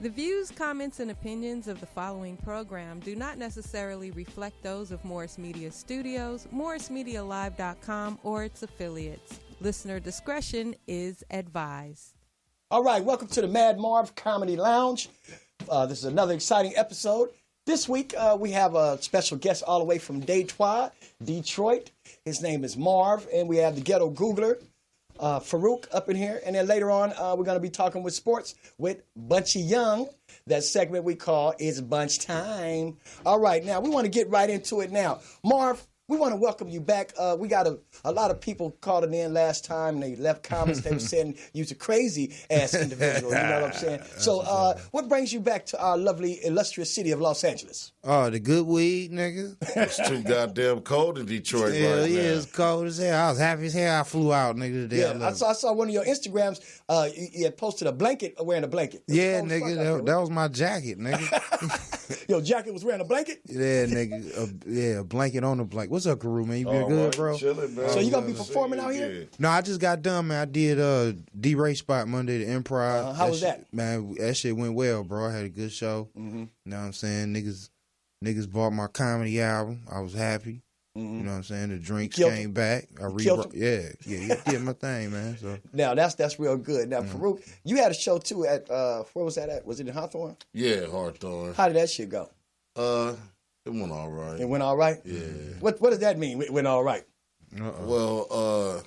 The views, comments, and opinions of the following program do not necessarily reflect those of Morris Media Studios, MorrisMediaLive.com, or its affiliates. Listener discretion is advised. All right, welcome to the Madd Marv Comedy Lounge. This is another exciting episode. This week, we have a special guest all the way from Detroit. His name is Marv, and we have the ghetto Googler, Faarooq, up in here. And then later on, we're going to be talking with sports with Bunchy Young. That segment we call It's Bunch Time. All right, now, we want to get right into it now. Marv, we want to welcome you back. We got a lot of people calling in last time. They left comments. They were saying you're a crazy-ass individual. You know what I'm saying? So what brings you back to our lovely, illustrious city of Los Angeles? Oh, the good weed, nigga. It's too goddamn cold in Detroit right now. Yeah, it's cold as hell. I was happy as hell I flew out, nigga, today. Yeah, I saw one of your Instagrams. You had posted a blanket, wearing a blanket. Yeah, nigga, that was my jacket, nigga. Your jacket was wearing a blanket? Yeah, nigga. A blanket on the blanket. What's up, Karoo, man? You been good, right, bro? Chilling, man. So you gonna be performing out here? Yeah. No, I just got done, man. I did D-Ray spot Monday, the Improv. How was that? Man, that shit went well, bro. I had a good show. Mm-hmm. You know what I'm saying? Niggas bought my comedy album. I was happy. Mm-hmm. You know what I'm saying? The drinks came back. I did my thing, man. So now that's real good. Now, Faarooq, you had a show too at where was that at? Was it in Hawthorne? Yeah, Hawthorne. How did that shit go? It went all right. It went all right? Yeah. What does that mean? It went all right. Well,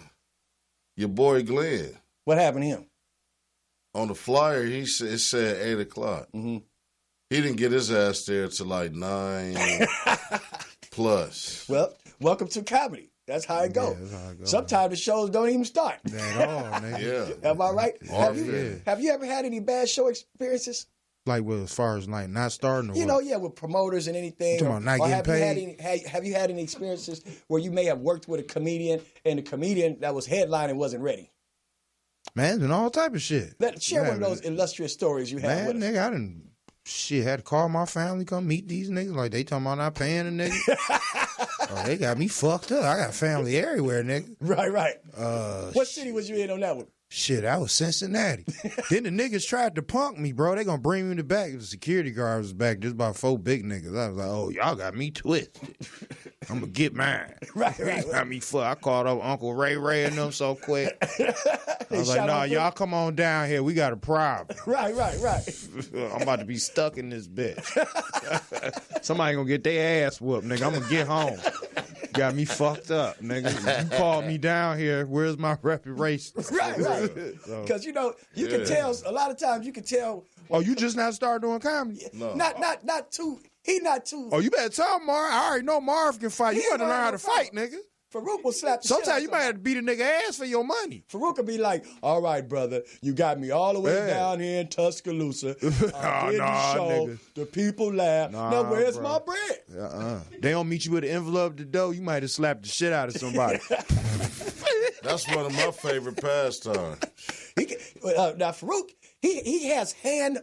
your boy Glenn. What happened to him? On the flyer, it said 8 o'clock. Mm-hmm. He didn't get his ass there till like 9 plus. Well, welcome to comedy. That's how it goes. Sometimes the shows don't even start. At all, nigga. Yeah. Am I right? Have you ever had any bad show experiences? Like, well, as far as like not starting, or with promoters and anything. Or not getting paid. Have you had any experiences where you may have worked with a comedian and the comedian that was headlining wasn't ready? Man, it's been all type of shit. Share one of those illustrious stories you had. Man, nigga, I didn't. Shit, had to call my family, come meet these niggas. Like, they talking about not paying a nigga. They got me fucked up. I got family everywhere, nigga. Right. What city was you in on that one? Shit, I was Cincinnati. Then the niggas tried to punk me, bro. They gonna bring me in the back. The security guard was back. Just about 4 big niggas. I was like, oh, y'all got me twisted. I'm gonna get mine. Right. Got me fucked. I called up Uncle Ray and them so quick. I was like, nah, y'all come on down here. We got a problem. Right. I'm about to be stuck in this bitch. Somebody gonna get their ass whooped, nigga. I'm gonna get home. Got me fucked up, nigga. You called me down here. Where's my reparation? Right. Because you can tell. A lot of times you can tell. Oh, you just now started doing comedy? No. Not too. He not too. Oh, you better tell Marv. I already know Marv can fight. You better learn how to fight, nigga. Faarooq will slap the Sometimes you might have to beat a nigga ass for your money. Faarooq will be like, all right, brother, you got me all the way down here in Tuscaloosa. I did the show. Nigga. The people laugh. Now, where's my bread? They don't meet you with an envelope at the door. You might have slapped the shit out of somebody. That's one of my favorite pastimes. Now, Faarooq, he has hand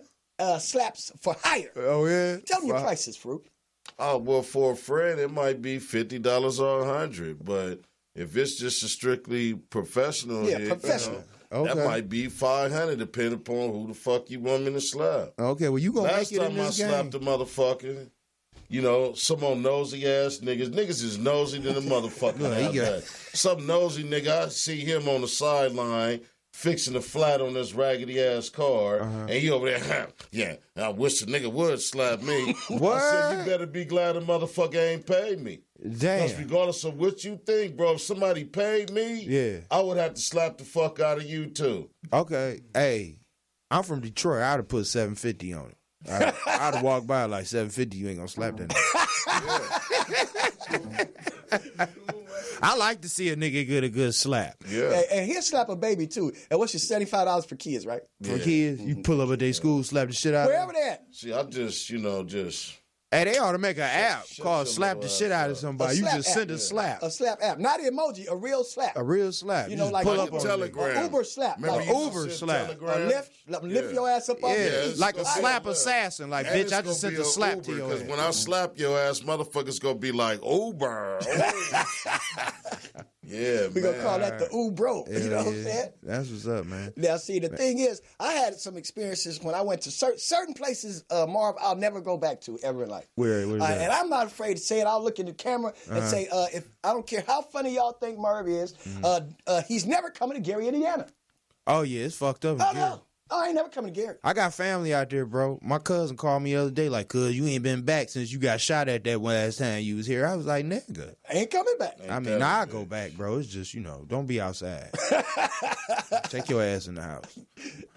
slaps for hire. Oh, yeah? Tell me your prices, Faarooq. Oh, well, for a friend, it might be $50 or $100, but if it's just a strictly professional professional. That might be $500, depending upon who the fuck you want me to slap. Okay, well, you gonna make it in this game. Last time I slapped a motherfucker, some old nosy ass niggas. Niggas is nosy than a motherfucker. Some nosy nigga, I see him on the sideline fixing the flat on this raggedy ass car, and he over there, I wish the nigga would slap me. What? I said, you better be glad the motherfucker ain't paid me. Damn. Because regardless of what you think, bro, if somebody paid me, I would have to slap the fuck out of you too. Okay, hey, I'm from Detroit. I'd have put $750 on it. I'd have walked by like $750. You ain't gonna slap that nigga. I like to see a nigga get a good slap. Yeah. And he'll slap a baby too. And what's your $75 for kids, right? For kids, you pull up at their school, slap the shit out wherever of them. they at. See, I just. Hey, they ought to make an app called Slap the Shit Out of Somebody. You just send a slap. A slap app. Not an emoji, a real slap. A real slap. You know, like pull up on Telegram. Uber slap. Like Uber slap. Lift your ass up. Like a slap assassin. Like, bitch, I just sent a slap to your ass. Because when I slap your ass, motherfuckers gonna be like, Uber. Yeah, We're going to call that the ooh bro. Hell You know what I'm saying? That's what's up, man. Now, see, the thing is, I had some experiences when I went to certain places, Marv, I'll never go back to ever in life. Where's that? And I'm not afraid to say it. I'll look in the camera and say, if I don't care how funny y'all think Marv is, he's never coming to Gary, Indiana. Oh, yeah, it's fucked up. Oh, no. Oh, I ain't never coming to Gary. I got family out there, bro. My cousin called me the other day like, cuz, you ain't been back since you got shot at that one last time you was here. I was like, nigga. I ain't coming back. I mean, I'll go back, bro. It's just, don't be outside. Take your ass in the house.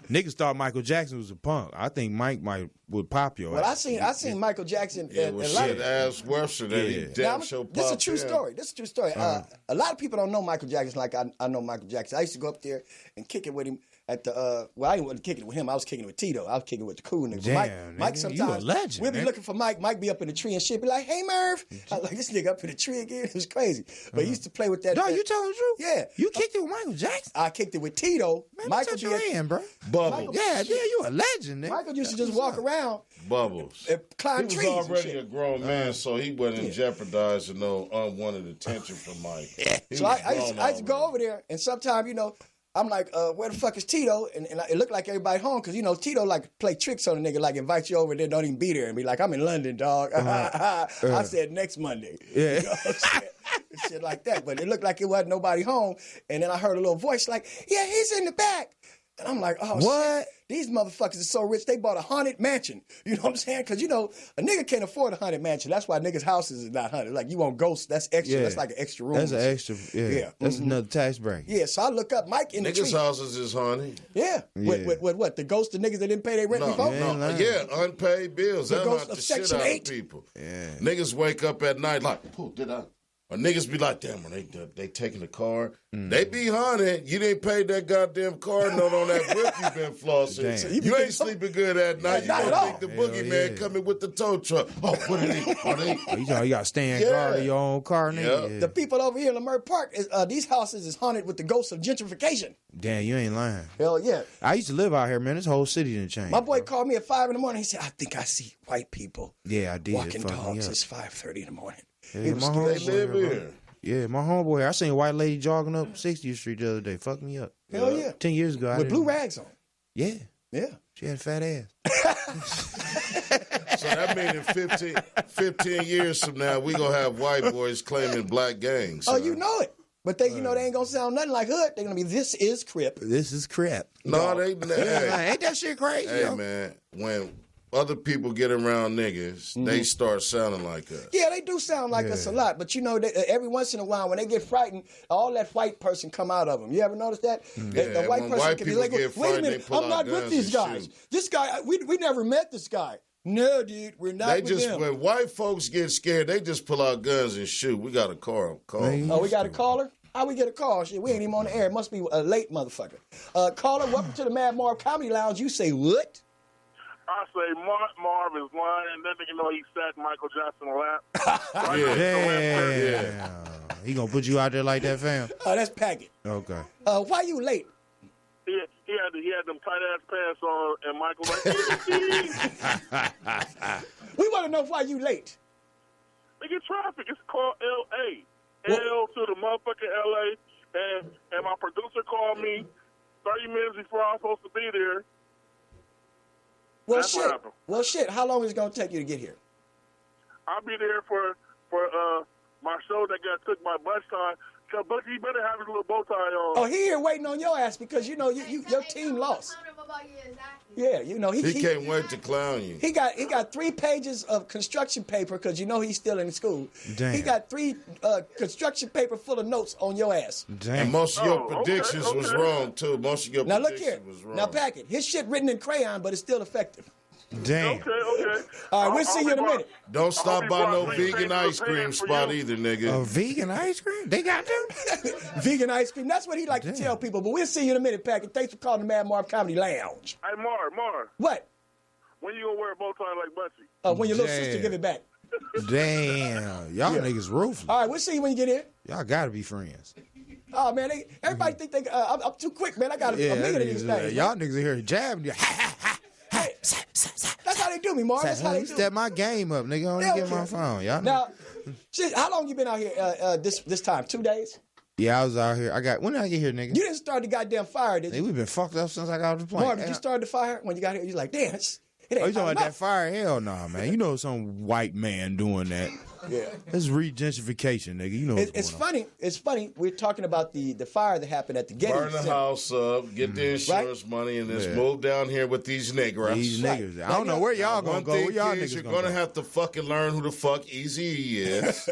Niggas thought Michael Jackson was a punk. I think Mike would pop your ass. I seen Michael Jackson. Yeah, well, shit ass worse than he damn show pop. This is a true story. This is a true story. A lot of people don't know Michael Jackson like I know Michael Jackson. I used to go up there and kick it with him at the, I didn't want to kick it with him. I was kicking it with Tito. I was kicking it with the cool nigga. Damn, Mike sometimes, you a legend, we'll be looking for Mike. Mike be up in the tree and shit. Be like, hey, Merv. I was like, this nigga up in the tree again. It was crazy. But he used to play with that. No, you telling the truth? Yeah. You kicked it with Michael Jackson? I kicked it with Tito. Man, Michael touch your hand, bro. Bubbles. Yeah, you a legend, nigga. Michael used to just walk around. Bubbles. And climb trees. He was already and a grown man, so he wasn't jeopardizing no unwanted attention from Mike. So I used to go over there, and sometimes, I'm like, where the fuck is Tito? And it looked like everybody home, because, Tito like play tricks on a nigga, like invite you over there, don't even be there, and be like, I'm in London, dog. I said next Monday. Yeah. You know what I'm saying? Shit like that. But it looked like it wasn't nobody home. And then I heard a little voice like, yeah, he's in the back. And I'm like, oh, what? Shit. These motherfuckers are so rich, they bought a haunted mansion. You know what I'm saying? Because, a nigga can't afford a haunted mansion. That's why niggas' houses is not haunted. Like, you want ghosts, that's extra. Yeah. That's like an extra room. That's an extra, yeah. That's another tax bracket. Yeah, so I look up Mike in the tree. Niggas' houses is haunted. Yeah. With what? The ghost of niggas that didn't pay their rent before? Yeah, unpaid bills. That haunt the shit out of people. Yeah. Niggas wake up at night like, oh, did I? Or niggas be like, damn, when they taking the car, they be haunted. You didn't pay that goddamn car note on that whip you been flossing. So you ain't sleeping good at night. You don't think the boogeyman coming with the tow truck. Oh, what are they? You got to stand guard of your own car, nigga. Yeah. The people over here in Leimert Park, these houses is haunted with the ghosts of gentrification. Damn, you ain't lying. Hell yeah. I used to live out here, man. This whole city didn't change. My boy called me at 5 in the morning. He said, I think I see white people. Yeah, I did. Walking dogs. It's 5:30 in the morning. Yeah, they live here. Yeah, my homeboy. I seen a white lady jogging up 60th Street the other day. Fucked me up. Hell yeah. 10 years ago. With blue rags on. Yeah. Yeah. She had a fat ass. So that means in 15 years from now, we going to have white boys claiming black gangs. Oh, you know it. But they, they ain't going to sound nothing like hood. They're going to be, this is Crip. This is Crip. No, they ain't that shit crazy? Hey, man, when other people get around niggas, they start sounding like us. Yeah, they do sound like us a lot. But every once in a while, when they get frightened, all that white person come out of them. You ever notice that? Yeah, the white when person white can be people like, get wait a frightened, minute, they pull I'm out not with guns these and guys. shoot. This guy, we never met this guy. No, dude, we're not with him. When white folks get scared, they just pull out guns and shoot. We got a call. Oh, we got a caller? How we get a call? Shit, we ain't even on the air. It must be a late motherfucker. Caller, welcome to the Madd Marv Comedy Lounge. You say what? I say Marv is lying. That nigga know he sat Michael Jackson lap. Yeah. He gonna put you out there like that, fam? Oh, that's Packett. Okay. Why you late? He had them tight ass pants on, and Michael like, we want to know why you late. Nigga, traffic. It's called L.A. L to the motherfucking L.A. And my producer called me 30 minutes before I was supposed to be there. Well, shit. How long is it gonna take you to get here? I'll be there for my show that got took by lunchtime. But he better have his little bow tie on. Oh, he here waiting on your ass because your team lost. Yeah, he can't wait to clown you. He got 3 pages of construction paper because he's still in school. Damn. He got 3 construction paper full of notes on your ass. Damn. And most of your predictions was wrong too. Most of your predictions was wrong. Now Packett, his shit written in crayon, but it's still effective. Damn. Okay. All right, we'll see you in a minute. Don't stop by no vegan ice cream spot either, nigga. A vegan ice cream? They got them? Vegan ice cream. That's what he like to tell people. But we'll see you in a minute, Packett. Thanks for calling the Madd Marv Comedy Lounge. Hey, Marv. What? When you gonna wear a bow tie like Bunchy? When your little sister give it back. Damn. Y'all niggas ruthless. All right, we'll see you when you get here. Y'all gotta be friends. Oh, man, everybody think I'm too quick, man. I got a million of these things. Y'all niggas are here jabbing you. That's how they do me, Marv. That's how they do. Step my game up, nigga. I only get my phone. Y'all now, shit, how long you been out here this time? 2 days? Yeah, I was out here. When did I get here, nigga? You didn't start the goddamn fire, did you? Hey, we've been fucked up since I got off the plane. Marv, did you start the fire when you got here? You like, damn, it ain't you talking about enough. that fire? Hell no, man. You know some white man doing that. Yeah. It's re-gentrification, nigga. You know it's funny. It's funny. We're talking about the fire that happened at the Getty Burn the Center. house up, get the insurance money, and just move down here with these niggas. These niggas. I don't know where y'all gonna go. Where y'all niggas you're gonna gonna have to fucking learn who the fuck Eazy is.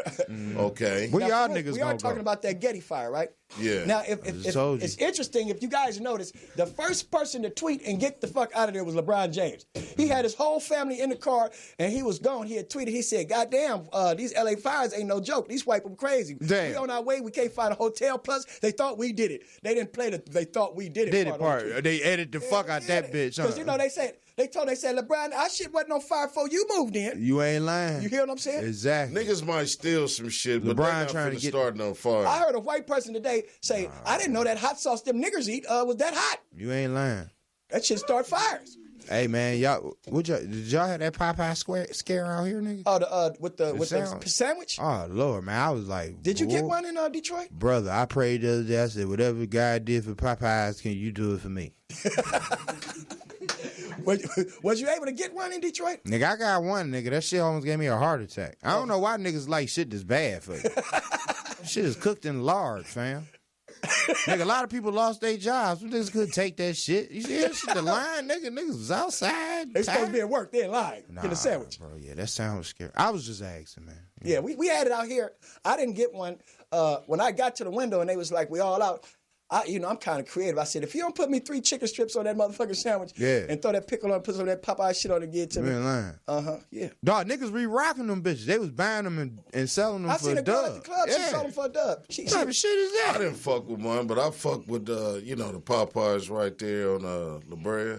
Okay. Where y'all niggas We gonna are go? talking about that Getty fire, right? Yeah. Now, if it's interesting, if you guys notice, the first person to tweet and get the fuck out of there was LeBron James. He had his whole family in the car, and he was gone. He had tweeted, he said, "Goddamn, these LA fires ain't no joke. These white people crazy. Damn. We on our way. We can't find a hotel. Plus, they thought we did it. They didn't play the they thought we did it Did it part. They edited the fuck out that bitch. Because, you know, they said, LeBron, our shit wasn't on fire before you moved in. You ain't lying. You hear what I'm saying? Exactly. Niggas might steal some shit, but LeBron they not trying finna to get start no fire. I heard a white person today say, I didn't know that hot sauce them niggers eat was that hot. You ain't lying. That shit start fires. Hey man, did y'all have that Popeye scare out here, nigga? Oh, with the sandwich? sandwich? Oh Lord, man, I was like, Did you get whoa. one in Detroit? Brother, I prayed the other day. I said, whatever God did for Popeyes, can you do it for me? Was you able to get one in Detroit? Nigga, I got one, nigga. That shit almost gave me a heart attack. I don't know why niggas like shit that's bad for you. Shit is cooked in lard, fam. Nigga, a lot of people lost their jobs. Niggas couldn't take that shit. You see that shit, the line, nigga? Niggas was outside. They supposed to be at work. They in line. Get a sandwich. Bro, yeah, that sound was scary. I was just asking, man. Yeah, we had it out here. I didn't get one. When I got to the window and they was like, we all out, I'm kind of creative. I said, if you don't put me 3 chicken strips on that motherfucking sandwich and throw that pickle on, put some of that Popeye shit on and get it to me. Lying. Yeah. Dog, niggas re-rocking them bitches. They was buying them and selling them for a dub. I seen a girl at the club. She sold them for a dub. What type of shit is that? I didn't fuck with one, but I fucked with, the Popeyes right there on La Brea.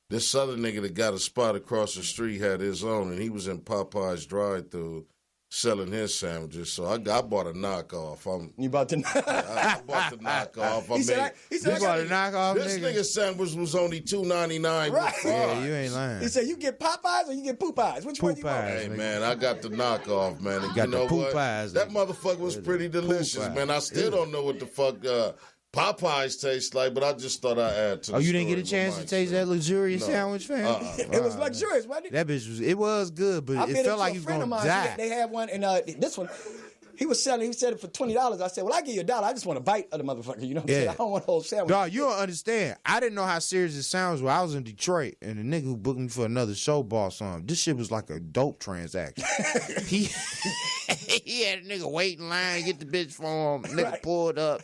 This other nigga that got a spot across the street had his own, and he was in Popeyes drive-thru selling his sandwiches. So I bought a knockoff. You bought the I bought the knockoff. He said, you bought a knockoff, this nigga sandwich was only $2.99. Right. Yeah, you ain't lying. He said, you get Popeyes or you get Poopeyes? Which one you want? Hey, man, I got the knockoff, man. And got you know the what? Poopeyes. That motherfucker was pretty delicious, man. I still don't know what the fuck Popeyes taste like, but I just thought I'd add to the you didn't get a chance to taste that luxurious sandwich, fam? It was luxurious, wasn't it? That bitch was good, but it felt like you was going to die. They had one, and this one, he said it for $20. I said, well, I give you $1. I just want a bite of the motherfucker. You know what I'm saying? I don't want a whole sandwich. Dog, you don't understand. I didn't know how serious it sounds when I was in Detroit, and the nigga who booked me for another show bought some. This shit was like a dope transaction. He had a nigga wait in line to get the bitch for him. Nigga pulled up.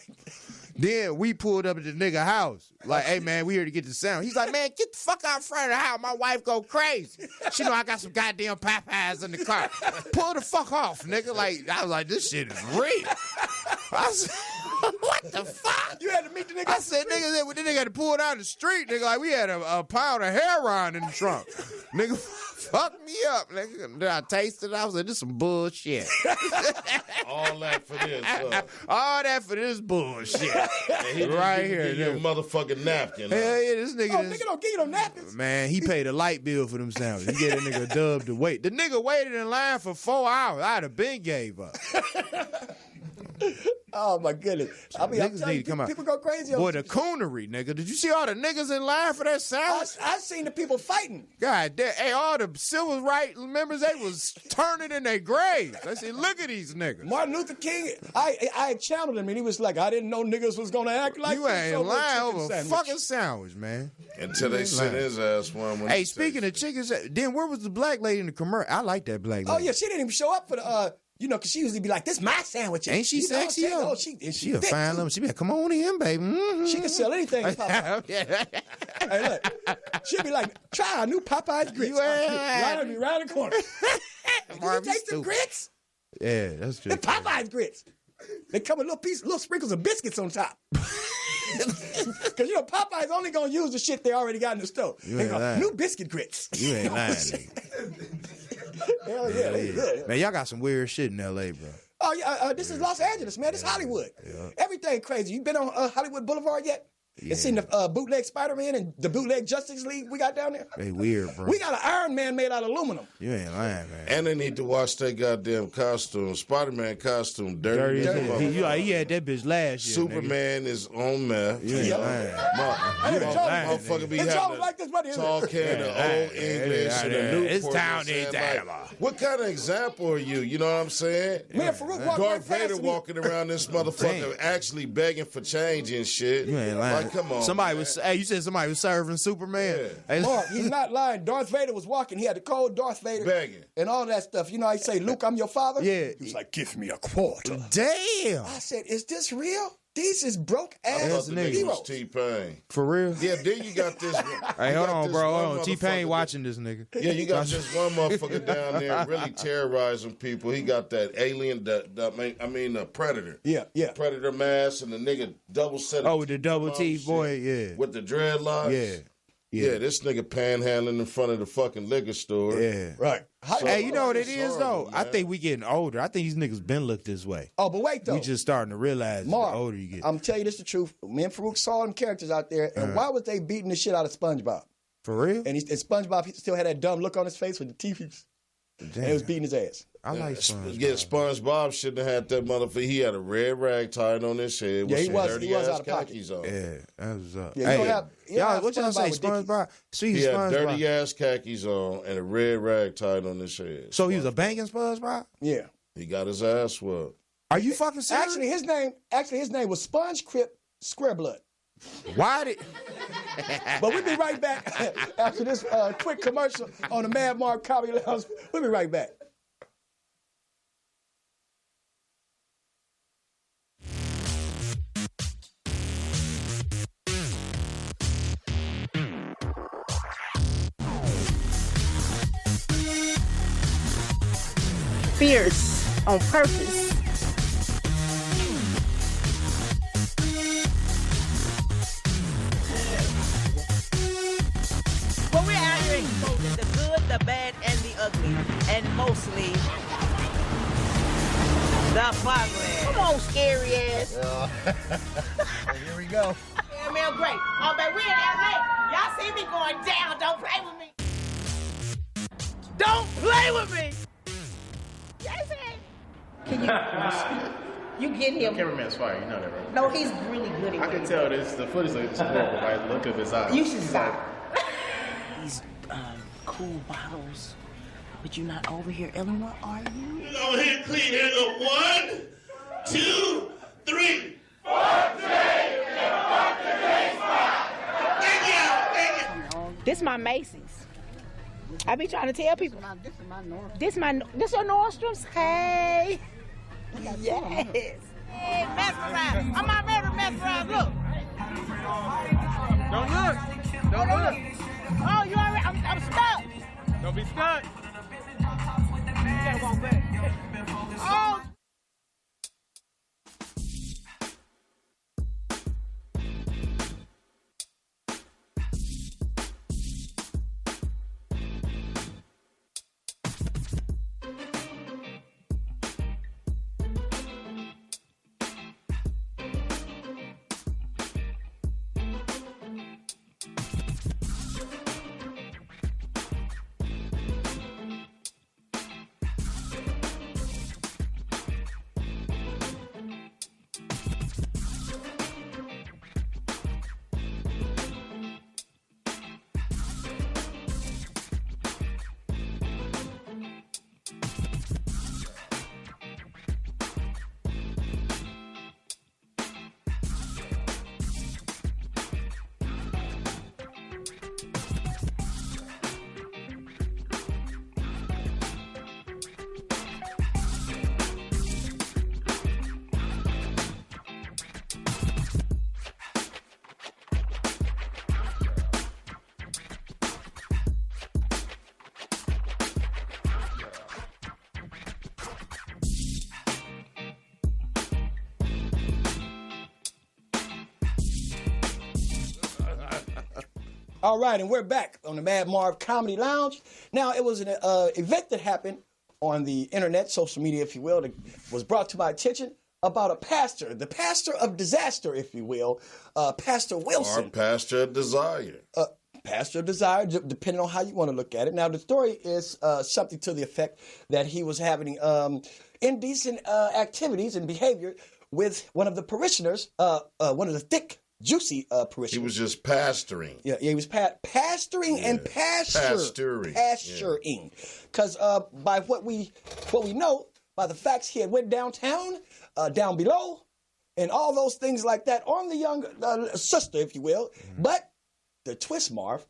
Then we pulled up at the nigga house. Like, hey, man, we here to get the sound. He's like, man, get the fuck out front of the house. My wife go crazy. She know I got some goddamn Popeyes in the car. Pull the fuck off, nigga. Like, I was like, this shit is real. I said, what the fuck? You had to meet the nigga. I said, nigga, then they got to pull it out the street, nigga. Like, we had a pound of heroin in the trunk. Nigga, fuck me up, nigga. Then I tasted it. I was like, this some bullshit. All that for this. All that for this bullshit. Right here. Give you a motherfucking napkin. Hell yeah, this nigga. Nigga don't give you no napkins. Man, he paid a light bill for them sandwiches. He gave that nigga a dub to wait. The nigga waited in line for 4 hours. I'd have been gave up. Oh my goodness! I mean, niggas need to come out. People go crazy. Boy, the coonery, nigga. Did you see all the niggas in line for that sandwich? I seen the people fighting. God damn! Hey, all the civil rights members, they was turning in their graves. I said, look at these niggas. Martin Luther King, I channeled him, and he was like, I didn't know niggas was gonna act like you ain't lying over sandwich. a fucking sandwich, man. Until they sent his ass one. Hey, speaking of chickens, then where was the black lady in the commercial? I like that black lady. Oh yeah, she didn't even show up for the. Because she usually be like, this my sandwich. Ain't she sexy, though? Oh, she a fine little. She be like, come on in, baby. Mm-hmm. She can sell anything. Hey, look. She'll be like, try our new Popeye's grits. Right the corner. Did you taste the grits? Yeah, that's true. The Popeye's grits. They come with little sprinkles of biscuits on top. Because, Popeye's only going to use the shit they already got in the store. New biscuit grits. You ain't lying, nigga. Hell yeah, they good. Man, y'all got some weird shit in L.A., bro. Oh, yeah, this is Los Angeles, man. This is Hollywood. Yeah. Everything crazy. You been on Hollywood Boulevard yet? You seen the bootleg Spider-Man and the bootleg Justice League we got down there? They weird, bro. We got an Iron Man made out of aluminum. You ain't lying, man. And they need to wash their goddamn costume. Spider-Man costume dirty. He had that bitch last year. Superman is on meth. You ain't lying. Motherfucker be having like this buddy, talking old English and the new It's town ain't that. What kind of example are you? You know what I'm saying? Man, Faarooq walked Darth Vader walking around this motherfucker actually begging for change and shit. You ain't lying. Like, come on. You said somebody was serving Superman. Yeah. Marv, he's not lying. Darth Vader was walking. He had the cold Darth Vader. Begging. And all that stuff. You know how you say, Luke, I'm your father? Yeah. He was like, give me a quarter. Damn. I said, is this real? These is broke ass I thought the nigga heroes. was T-Pain. For real? Yeah, then you got this. Hey, hold on, bro. Hold on. T-Pain watching this nigga. Yeah, you got this one motherfucker down there really terrorizing people. He got that alien, the Predator. Yeah. Predator mask and the nigga double set. Oh, with the double teeth, boy, yeah. With the dreadlocks. Yeah, this nigga panhandling in front of the fucking liquor store. Yeah. Right. Hey, you know what it is, though? Man. I think we getting older. I think these niggas been looked this way. Oh, but wait, though. We just starting to realize Marv, the older you get. I'm telling you this the truth. Me and Faarooq saw them characters out there, and why was they beating the shit out of SpongeBob? For real? And SpongeBob, he still had that dumb look on his face with the teeth. And they was beating his ass. I like SpongeBob. Yeah, SpongeBob shouldn't have had that motherfucker. He had a red rag tied on his head with he some was dirty-ass out of pocket. khakis on. Yeah, that was up. Yeah, Y'all, what y'all say, SpongeBob? He had dirty-ass khakis on and a red rag tied on his head. So he was a banging SpongeBob? Yeah. He got his ass whooped. Are you fucking serious? Actually, his name was Sponge Crip Squareblood. Why did... But we'll be right back after this quick commercial on the Madd Marv Comedy Lounge. We'll be right back. Fierce on purpose. Well, we're out here exposing the good, the bad, and the ugly, and mostly the fugly. Come on, scary ass. Here we go. Yeah, man, great. Oh, but we in LA. Y'all see me going down. Don't play with me. Don't play with me. Yes, can you get him? The cameraman's fire, you know that, right? No, he's really good at I can tell the footage is horrible by the look of his eyes. You should stop. These cool bottles. But you're not over here, Eleanor, are you? Go ahead and clean it up. 1, 2, 3. This my Macy's. I be trying to tell people. This your Nordstrom's. Hey. Yes. Hey, mesmerize. I'm not ready to mesmerize. Look. Don't look. Don't look. Oh, you already? I'm stuck. Don't be stuck. Oh. All right, and we're back on the Madd Marv Comedy Lounge. Now, it was an event that happened on the internet, social media, if you will, that was brought to my attention. about a pastor, the pastor of disaster, if you will, Pastor Wilson. Or Pastor of Desire. Pastor of Desire, depending on how you want to look at it. Now, the story is something to the effect that he was having indecent activities and behavior with one of the parishioners, one of the thick, juicy parishioners. He was just pastoring. Yeah, he was pastoring and pasturing. Because by what we know, by the facts, he had went downtown, down below, and all those things like that on the young sister, if you will. But the twist, Marv,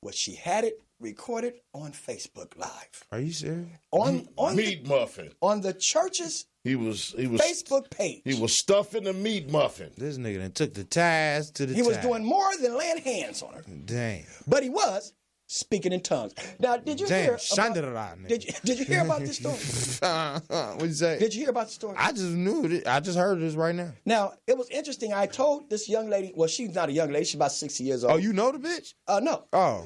was she had it recorded on Facebook Live. Are you serious? On meat muffin. On the church's he was Facebook page. He was stuffing the meat muffin. This nigga done took the ties to the He was doing more than laying hands on her. Damn. But he was speaking in tongues. Now, did you hear about, did you hear about this story? What'd you say? Did you hear about the story? I just knew it. I just heard this right now. Now, it was interesting. I told this young lady, well, she's not a young lady. She's about 60 years old. Oh, you know the bitch? No. Oh.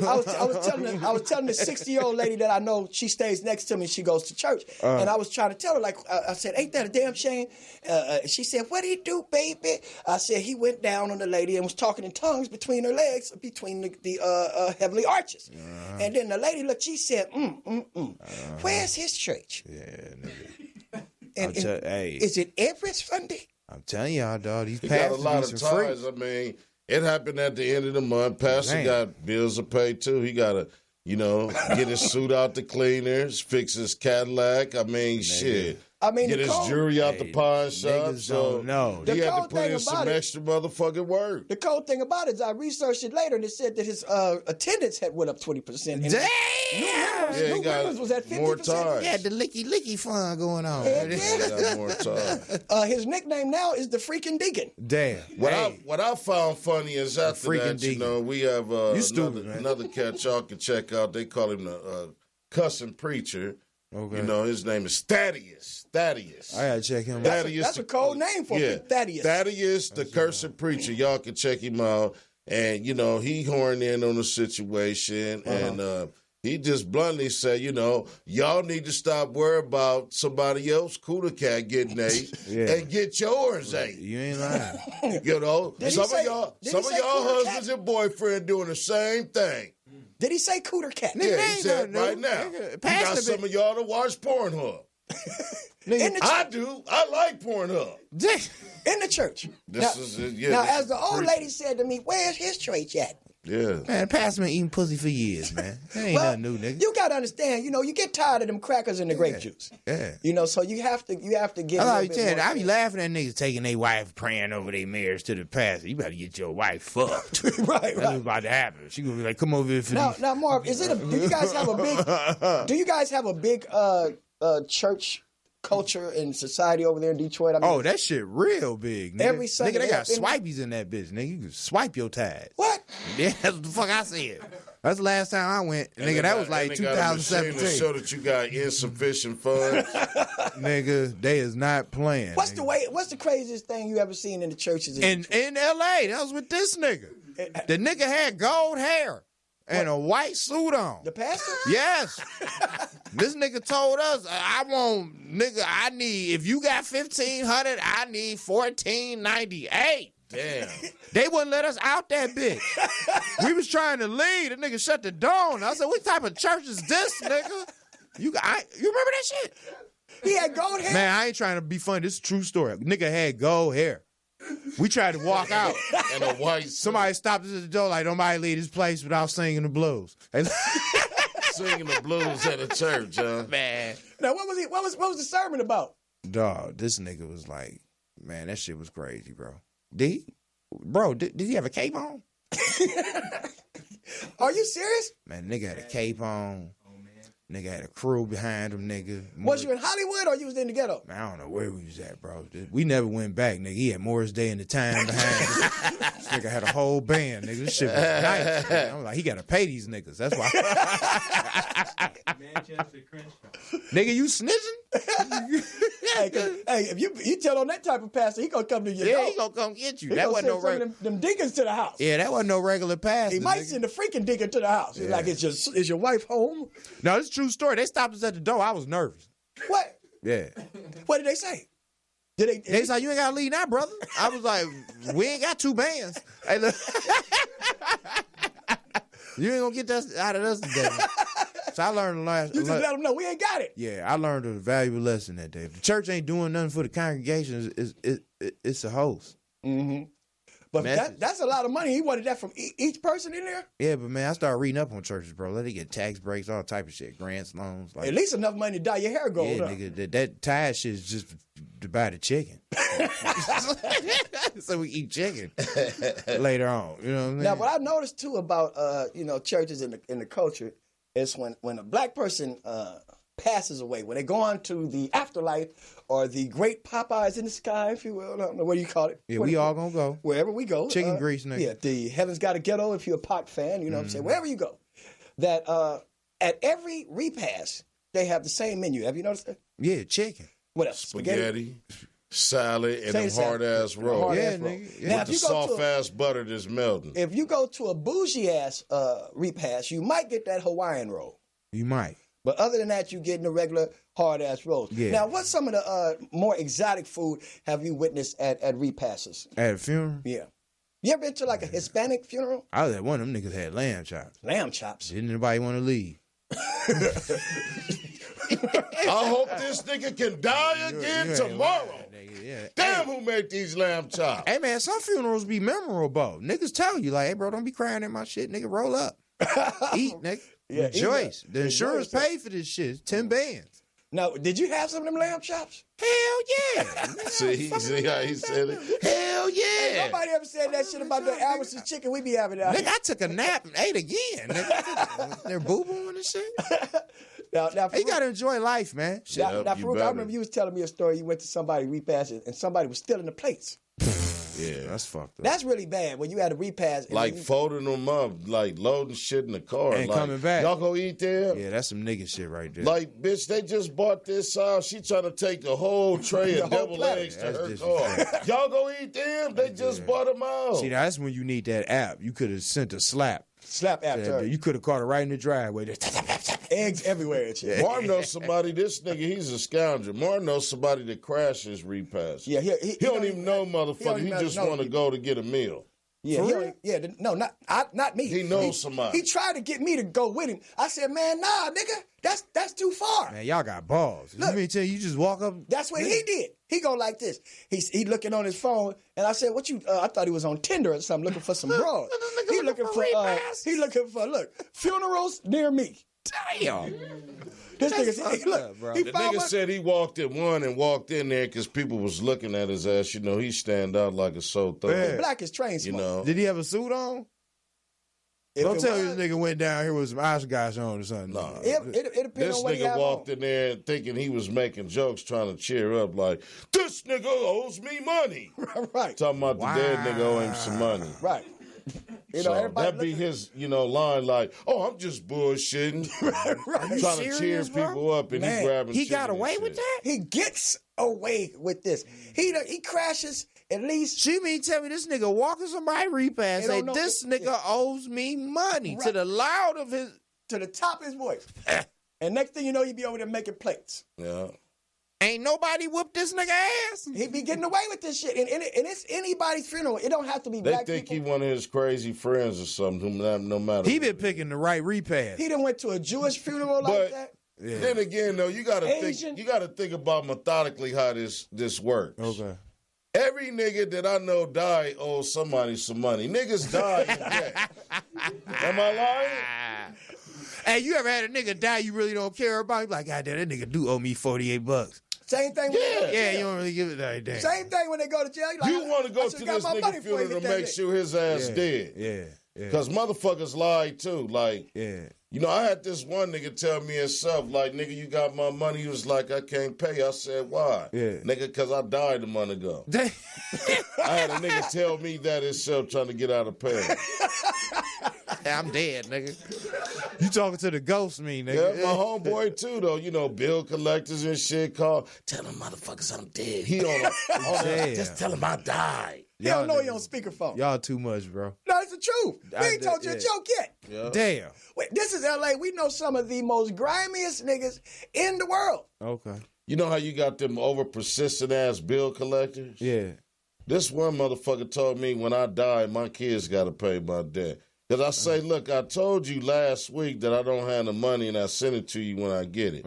I was telling the 60-year-old lady that I know, she stays next to me. She goes to church. And I was trying to tell her, like, I said, ain't that a damn shame? She said, what'd he do, baby? I said, he went down on the lady and was talking in tongues between her legs, between the heavenly arches. And then the lady looked, she said, where's his church? Yeah, nigga. And is it every Sunday? I'm telling y'all, dog, these got a pastors lot be of some ties. freaks. I mean, it happened at the end of the month. Pastor got bills to pay, too. He got to, get his suit out the cleaners, fix his Cadillac. I mean, shit. I mean, get his jewelry out the pawn shop. So no, he had to put in some extra motherfucking work. The cold thing about it is I researched it later and it said that his attendance had went up 20%. Damn! New members was at 50%. More time. Yeah, the licky fun going on. Got more time. His nickname now is the freaking deacon. Damn. What I found funny is after that, deacon. We have another cat y'all can check out. They call him the cussing preacher. Okay. His name is Thaddeus. I gotta check him out. That's a cold name for him. Thaddeus. Thaddeus, the cursing preacher. Y'all can check him out. And, he horned in on the situation. And he just bluntly said, y'all need to stop worrying about somebody else, cooler cat, getting ate and get yours ate. You ain't lying. Some of y'all husbands and boyfriend doing the same thing. Did he say cooter cat? Yeah, he said right now. You got some of y'all to watch Pornhub. I do. I like Pornhub. In the church. Now, as the old lady said to me, where's his church at? Yeah. Man, Pastor been eating pussy for years, man. That ain't nothing new, nigga. You gotta understand, you get tired of them crackers and the grape juice. Yeah. So you have to get I be laughing at niggas taking their wife praying over their marriage to the pastor. You better get your wife fucked. right. That's what's about to happen. She gonna be like, come over here for these. Now, Marv, do you guys have a big church culture and society over there in Detroit? I mean, that shit real big, nigga. Every Sunday. Nigga, they got swipies in that bitch, nigga. You can swipe your tag. What? Yeah, that's what the fuck I said. That's the last time I went. And nigga, that was like 2017. To show that you got insufficient funds. Nigga, they is not playing. What's the craziest thing you ever seen in the churches in L.A.? That was with this nigga. The nigga had gold hair. And a white suit on. The pastor? Yes. This nigga told us, I need, if you got $1,500, I need $1,498. Damn. They wouldn't let us out that bitch. We was trying to leave. The nigga shut the door. And I said, what type of church is this, nigga? You remember that shit? He had gold hair? Man, I ain't trying to be funny. This is a true story. Nigga had gold hair. We tried to walk out. And a white somebody stopped us at the door like, nobody leave this place without singing the blues. Singing the blues at a church, huh? Man. Now, what was the sermon about? Dog, this nigga was like, man, that shit was crazy, bro. Did he have a cape on? Are you serious? Man, nigga had a cape on. Nigga had a crew behind him, nigga. Was you in Hollywood or you was in the ghetto? Man, I don't know where we was at, bro. We never went back, nigga. He had Morris Day and the Time behind him. This nigga had a whole band, nigga. This shit was nice. Nigga. I was like, he got to pay these niggas. That's why. Nigga, you snitching? hey, if you tell on that type of pastor, he gonna come to your door. Yeah, he gonna come get you. That wasn't no regular. Them deacons to the house. Yeah, that wasn't no regular pastor. He might send the freaking deacon to the house. He's like, is your wife home? No, it's a true story. They stopped us at the door. I was nervous. What? Yeah. What did they say? Did They was like, you ain't got to leave now, brother. I was like, we ain't got 2 bands. Hey, look. You ain't going to get that out of us today. So I learned You just let them know we ain't got it. Yeah, I learned a valuable lesson that day. If the church ain't doing nothing for the congregation, it's a host. Mm-hmm. But that's a lot of money. He wanted that from each person in there? Yeah, but man, I started reading up on churches, bro. They get tax breaks, all type of shit, grants, loans. At least enough money to dye your hair gold. Yeah, nigga, that tithe shit is just to buy the chicken. So we eat chicken later on. You know what I mean? Now, what I noticed too about churches in the culture is when a black person passes away, when they go on to the afterlife or the great Popeyes in the sky, if you will, I don't know what you call it. Yeah, we all gonna go. Wherever we go. Chicken grease, nigga. Yeah, the Heaven's Got a Ghetto, if you're a Pac fan, you know what I'm saying? Wherever you go. That at every repast, they have the same menu. Have you noticed that? Yeah, chicken. What else? Spaghetti, salad, and them hard-ass rolls. Yeah, nigga. With the soft-ass butter that's melting. If you go to a bougie-ass repast, you might get that Hawaiian roll. You might. But other than that, you getting the regular hard-ass rolls. Yeah. Now, what's some of the more exotic food have you witnessed at repasts? At a funeral? Yeah. You ever been to like a Hispanic funeral? I was at one of them niggas had lamb chops. Lamb chops? Didn't anybody want to leave? I hope this nigga can die again tomorrow. Damn, who made these lamb chops? Hey, man, some funerals be memorable. Niggas tell you, like, hey, bro, don't be crying at my shit. Nigga, roll up. Eat, nigga. Yeah, rejoice. The insurance paid for this shit. It's 10 bands. Now, did you have some of them lamb chops? Hell yeah. See how he said it? Hell yeah. Ain't nobody ever said that shit about the Albertsons chicken we be having out Nigga, here. I took a nap and ate again. Nigga. They're boo-booing and shit. Now, you got to enjoy life, man. Shit. Now, Faarooq, I remember you was telling me a story. You went to somebody repast and somebody was stealing the plates. Yeah, that's fucked up. That's really bad when you had a repast. Like folding them up, like loading shit in the car. And like, coming back. Y'all go eat there? Yeah, that's some nigga shit right there. Like, bitch, they just bought this out. She trying to take the whole tray of deviled eggs to her car. Y'all go eat them? They just bought them out. See, that's when you need that app. You could have sent a slap. Slap app to her. You could have caught her right in the driveway. Eggs everywhere and shit. Marv knows somebody, this nigga, he's a scoundrel. Marv knows somebody that crashes repasts. Yeah, he don't even know motherfucker. He just want to go to get a meal. Yeah, no, not me. He knows somebody. He tried to get me to go with him. I said, man, nah, nigga, that's too far. Man, y'all got balls. Look, let me tell you, you just walk up. That's what he did. He go like this. He looking on his phone, and I said, "What you?" I thought he was on Tinder or something, looking for some bras. He looking for look funerals near me. Damn. This nigga said, look, the nigga said he walked in one and walked in there because people was looking at his ass. You know, he stand out like a sore thumb. Black is train smoke. You know. Did he have a suit on? Don't tell me this nigga went down here with some Oshkosh on or something. Nah. It depends this on what he nigga have walked on. in there thinking he was making jokes, trying to cheer up, like, this nigga owes me money. Right. Talking about the dead nigga owe him some money. Right. You So know, everybody that'd be his, line like, oh, I'm just bullshitting. right. Trying to cheer people up and Man, he grabbing He shit got and away shit. with that? He gets away with this. He crashes at least. She mean tell me this nigga walking somebody repass, say this nigga owes me money to the loud of his, to the top of his voice. And next thing you know, he be over there making plates. Yeah. Ain't nobody whooped this nigga ass. He be getting away with this shit. And it's anybody's funeral. It don't have to be They black think people. he one of his crazy friends or something, no matter. He been picking the right repass. He done went to a Jewish funeral like that. Yeah. Then again, though, you gotta Asian. think about methodically how this works. Okay. Every nigga that I know died owes somebody some money. Niggas die in debt. Am I lying? Hey, you ever had a nigga die you really don't care about? You like, God damn, that nigga do owe me $48. Same thing. Yeah, you don't really give it that damn. Same thing when they go to jail. You want to go to this nigga funeral to make sure his ass dead. Yeah. Because motherfuckers lie too. Like, yeah. I had this one nigga tell me himself, like, nigga, you got my money. He was like, I can't pay. I said, why? Yeah. Nigga, because I died a month ago. I had a nigga tell me that himself trying to get out of pay. I'm dead, nigga. You talking to the ghost me, nigga. Yeah, my homeboy too, though. Bill collectors and shit call. Tell them motherfuckers I'm dead. He on just tell him I died. He don't know he on speakerphone. Y'all too much, bro. No, it's the truth. We ain't told you a joke yet. Yeah. Damn. Wait, this is LA. We know some of the most grimiest niggas in the world. Okay. You know how you got them over persistent ass bill collectors? Yeah. This one motherfucker told me when I die, my kids got to pay my debt. Because I say, look, I told you last week that I don't have the money and I send it to you when I get it.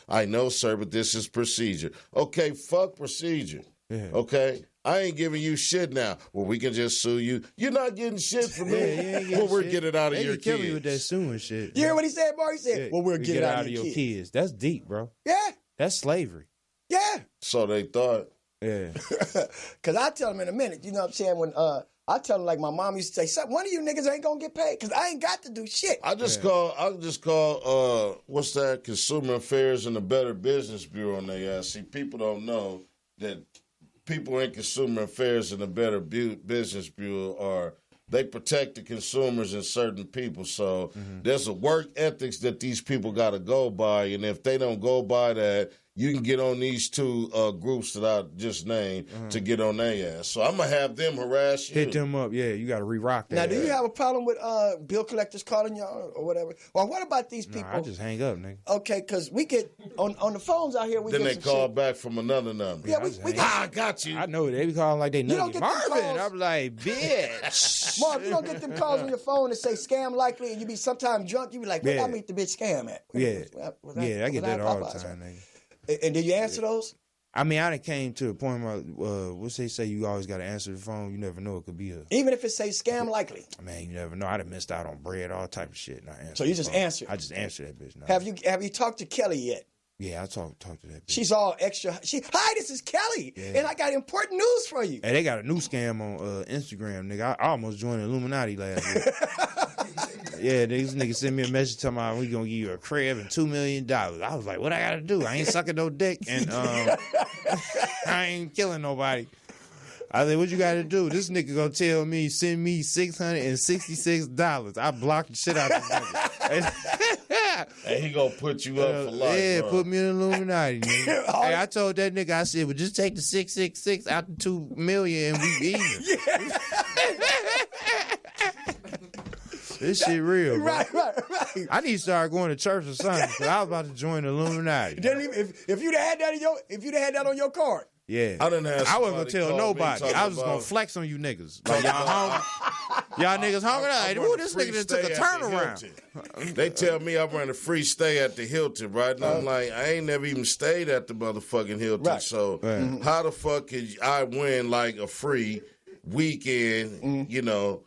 I know, sir, but this is procedure. Okay, fuck procedure. Yeah. Okay? I ain't giving you shit now. Well, we can just sue you. You're not getting shit from me. Well, we'll get it out of your kids. They kill me with that suing shit. You hear what he said, Marv? He said, well, we'll get it out of your kids. That's deep, bro. Yeah. That's slavery. Yeah. So they thought. Yeah. Because I tell them in a minute, you know what I'm saying, when I tell them, like my mom used to say, one of you niggas ain't going to get paid because I ain't got to do shit. I just call, what's that, Consumer Affairs and the Better Business Bureau on their ass. See, people don't know that people in Consumer Affairs and the Better Business Bureau they protect the consumers and certain people. So there's a work ethics that these people got to go by. And if they don't go by that, you can get on these two groups that I just named to get on their ass. So I'm going to have them harass you. Hit them up. Yeah, you got to re-rock that. Now, do you have a problem with bill collectors calling y'all or whatever? Or what about these people? I just hang up, nigga. Okay, because we get, on the phones out here, we then get they call back from another number. Yeah, I got you. I know they be calling like they know me. Marvin, I'm like, bitch. Marv, you don't get them calls on your phone that say scam likely, and you be sometimes drunk, you be like, where I meet the bitch scam at? I get that all the time, nigga. And did you answer those? I mean, I done came to a point where, what's they say, you always got to answer the phone. You never know, it could be a... Even if it say scam likely? Man, you never know. I done missed out on bread, all type of shit. And I answered so you just answer? I just answer that bitch. Now. Have you talked to Kelly yet? Yeah, I talked to that bitch. She's all extra. Hi, this is Kelly, and I got important news for you. Hey, they got a new scam on Instagram, nigga. I almost joined the Illuminati last week. Yeah, these niggas sent me a message telling me we gonna give you a crib and $2 million. I was like, what I gotta do? I ain't sucking no dick, and I ain't killing nobody. I said, what you gotta do? This nigga gonna tell me, send me $666. I blocked the shit out of this nigga. And he gonna put you up for life. Yeah, bro. put me in the Illuminati, nigga. Hey, I told that nigga, I said, well, just take the 666 out the $2 million and we even. This shit real, bro. Right. I need to start going to church or something because I was about to join the Illuminati. If you'd have had that on your card. Yeah. I wasn't gonna tell nobody. I was just gonna flex on you niggas. Like y'all hungry. Y'all niggas hungry. Like, ooh, this nigga just took a turnaround. They tell me I run a free stay at the Hilton, right? And I'm like, I ain't never even stayed at the motherfucking Hilton. Right. So how the fuck could I win like a free weekend, you know,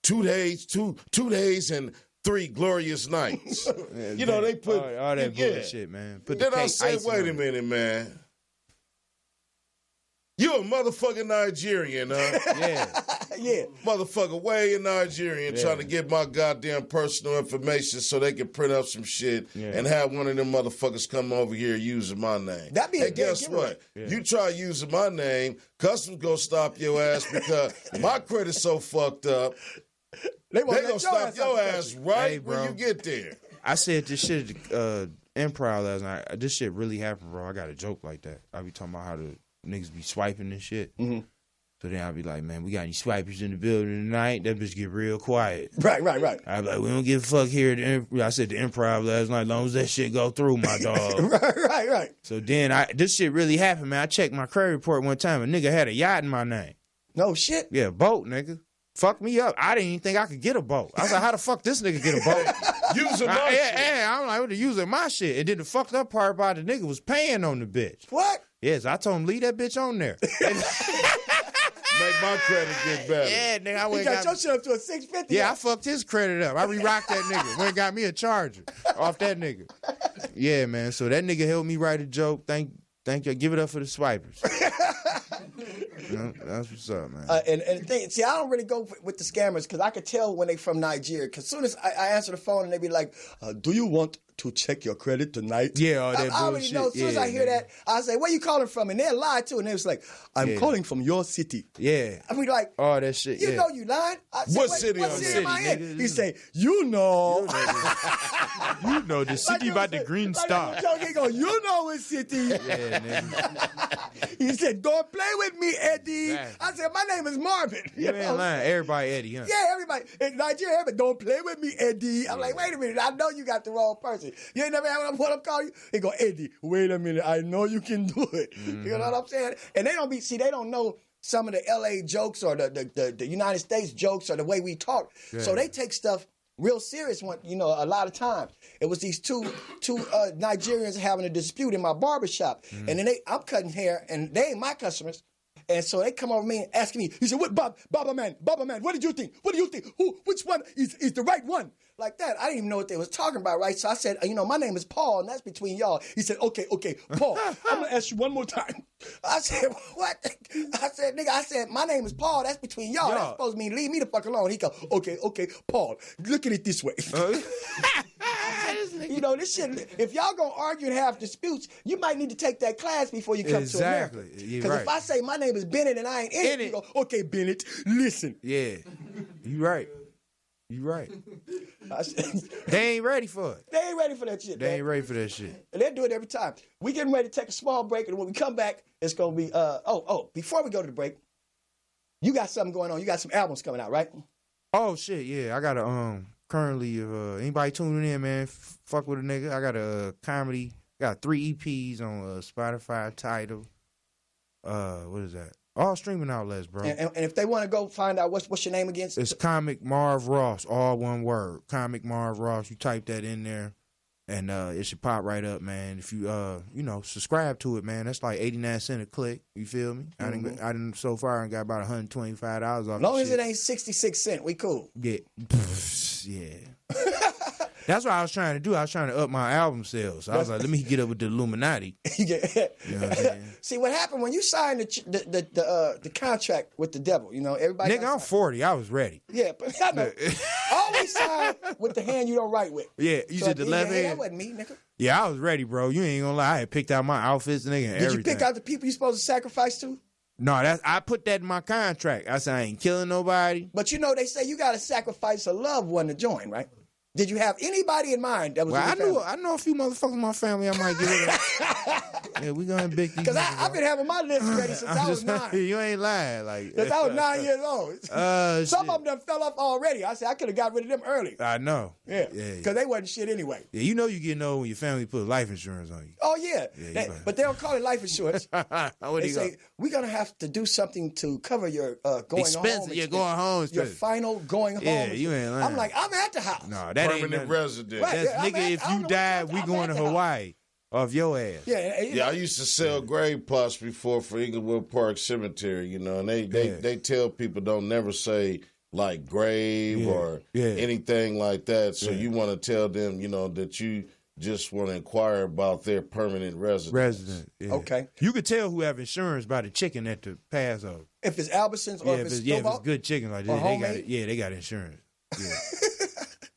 2 days and 3 glorious nights. You know, they put all that bullshit, man. Put then I said, wait a minute, man. You a motherfucking Nigerian, huh? Yeah. Motherfucker way in Nigerian trying to get my goddamn personal information so they can print up some shit and have one of them motherfuckers come over here using my name. That'd be a guess what? Yeah. You try using my name, customs gonna stop your ass because my credit's so fucked up. They gonna stop your ass right when you get there. I said this shit at Improv last night. This shit really happened, bro. I got a joke like that. I be talking about how the niggas be swiping and shit. Mm-hmm. So then I'll be like, man, we got any swipers in the building tonight? That bitch get real quiet. Right. I be like, we don't give a fuck here. I said the Improv last night, as long as that shit go through, my dog. Right. So then this shit really happened, man. I checked my credit report one time. A nigga had a yacht in my name. No shit? Yeah, boat, nigga. Fuck me up. I didn't even think I could get a boat. I was like, how the fuck this nigga get a boat? Using my shit. Yeah, I'm like, using my shit. And then the fucked up part about the nigga was paying on the bitch. What? Yes, I told him, leave that bitch on there. Make my credit get better. Yeah, nigga, I went you got your shit up to a 650. Yeah, I fucked his credit up. I re-rocked that nigga. Went and got me a charger off that nigga. Yeah, man. So that nigga helped me write a joke. Thank you. Give it up for the swipers. You know, that's what's up, man. And the thing, see, I don't really go with the scammers because I could tell when they from Nigeria. Because as soon as I answer the phone and they be like, do you want to check your credit tonight? Yeah, all that bullshit. I already know. As soon as I hear that, I say, where you calling from? And they'll lie too. And they was like, I'm calling from your city. Yeah. I mean, like, all that shit. You know you lying. I say, what city am I in? He say, you know. You know the city by the green star. He go, you know what city. Yeah, nigga. He said, don't play with me, Eddie. Exactly. I said, my name is Marvin. You ain't lying. Everybody Eddie, huh? Yeah, everybody. In Nigeria, everybody, don't play with me, Eddie. I'm like, wait a minute. I know you got the wrong person. You ain't never had what I'm calling you? He go, Eddie, wait a minute. I know you can do it. Mm-hmm. You know what I'm saying? And they don't know some of the LA jokes or the United States jokes or the way we talk. Yeah. So they take stuff real serious. One, a lot of times. It was these two Nigerians having a dispute in my barbershop. Mm-hmm. And then I'm cutting hair, and they ain't my customers. And so they come over to me and asking me, he said, what, Baba man, what did you think? What do you think? Which one is the right one? Like that. I didn't even know what they was talking about, right? So I said, my name is Paul, and that's between y'all. He said, okay, Paul, I'm going to ask you one more time. I said, what? I said, nigga, my name is Paul, that's between y'all. That's supposed to mean leave me the fuck alone. He go, okay, Paul, look at it this way. This shit, if y'all gonna argue and have disputes, you might need to take that class before you come to America. Because if I say my name is Bennett and I ain't in it, you go, okay, Bennett, listen. Yeah, you right. They ain't ready for it. They ain't ready for that shit. They ain't ready for that shit. And they do it every time. We getting ready to take a small break, and when we come back, it's gonna be before we go to the break, you got something going on. You got some albums coming out, right? Oh shit, yeah. I got a currently anybody tuning in, man, fuck with a nigga. I got a comedy. Got 3 EPs on Spotify, Tidal. What is that? All streaming outlets, bro. And if they want to go find out what's your name again? It's Comic Marv Ross, all one word. Comic Marv Ross. You type that in there, and it should pop right up, man. If you subscribe to it, man, that's like 89 cents a click. You feel me? Mm-hmm. I didn't so far and got about $125 off. As long as it ain't 66 cents, we cool. Yeah, yeah. That's what I was trying to do. I was trying to up my album sales. So I was like, let me get up with the Illuminati. You know what I'm saying? See, what happened when you signed the contract with the devil, everybody... Nigga, I'm 40. I was ready. Yeah, but I know. Always sign with the hand you don't write with. Yeah, you said the left hand? That wasn't me, nigga. Yeah, I was ready, bro. You ain't gonna lie. I had picked out my outfits, nigga, and everything. Did you pick out the people you supposed to sacrifice to? No, I put that in my contract. I said I ain't killing nobody. But they say you got to sacrifice a loved one to join, right? Did you have anybody in mind that was? Well, I know a few motherfuckers in my family I might get rid of. Yeah, we gonna big these. Because I've been having my list ready since I was 9. You ain't lying, like since I was 9 years old. Some of them done fell off already. I said I could have got rid of them early. I know. Yeah, because they wasn't shit anyway. Yeah, you getting old when your family put life insurance on you. Oh yeah, but they don't call it life insurance. They say we're gonna have to do something to cover your going expensive. Home. Yeah, going home. Your final going home. Yeah, you ain't lying. I'm like, I'm at the house. No, that permanent ain't resident. Right, nigga, if you die, we going to Hawaii off your ass. Yeah, I used to sell grave plots before for Inglewood Park Cemetery, and they tell people don't never say like grave or anything like that. So you want to tell them, that you just want to inquire about their permanent residence. Yeah. Okay. You could tell who have insurance by the chicken at the Passover. If it's Albertsons or if it's if it's good chicken like that, they got insurance. Yeah.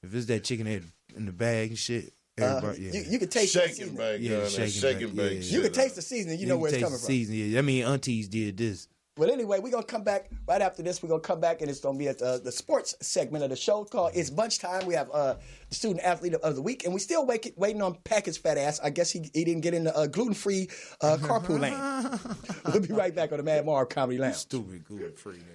If it's that chicken in the bag and shit, everybody, you can taste shaking bag, shaking bag. You can taste the seasoning. You know where it's coming from. Seasoning. Yeah. I mean, aunties did this. But anyway, we're going to come back right after this. We're going to come back, and it's going to be at the sports segment of the show called It's Bunch Time. We have the student athlete of the week, and we still waiting on Packett's fat ass. I guess he didn't get in the gluten-free carpool lane. We'll be right back on the Madd Marv Comedy Lounge. Stupid gluten-free, man.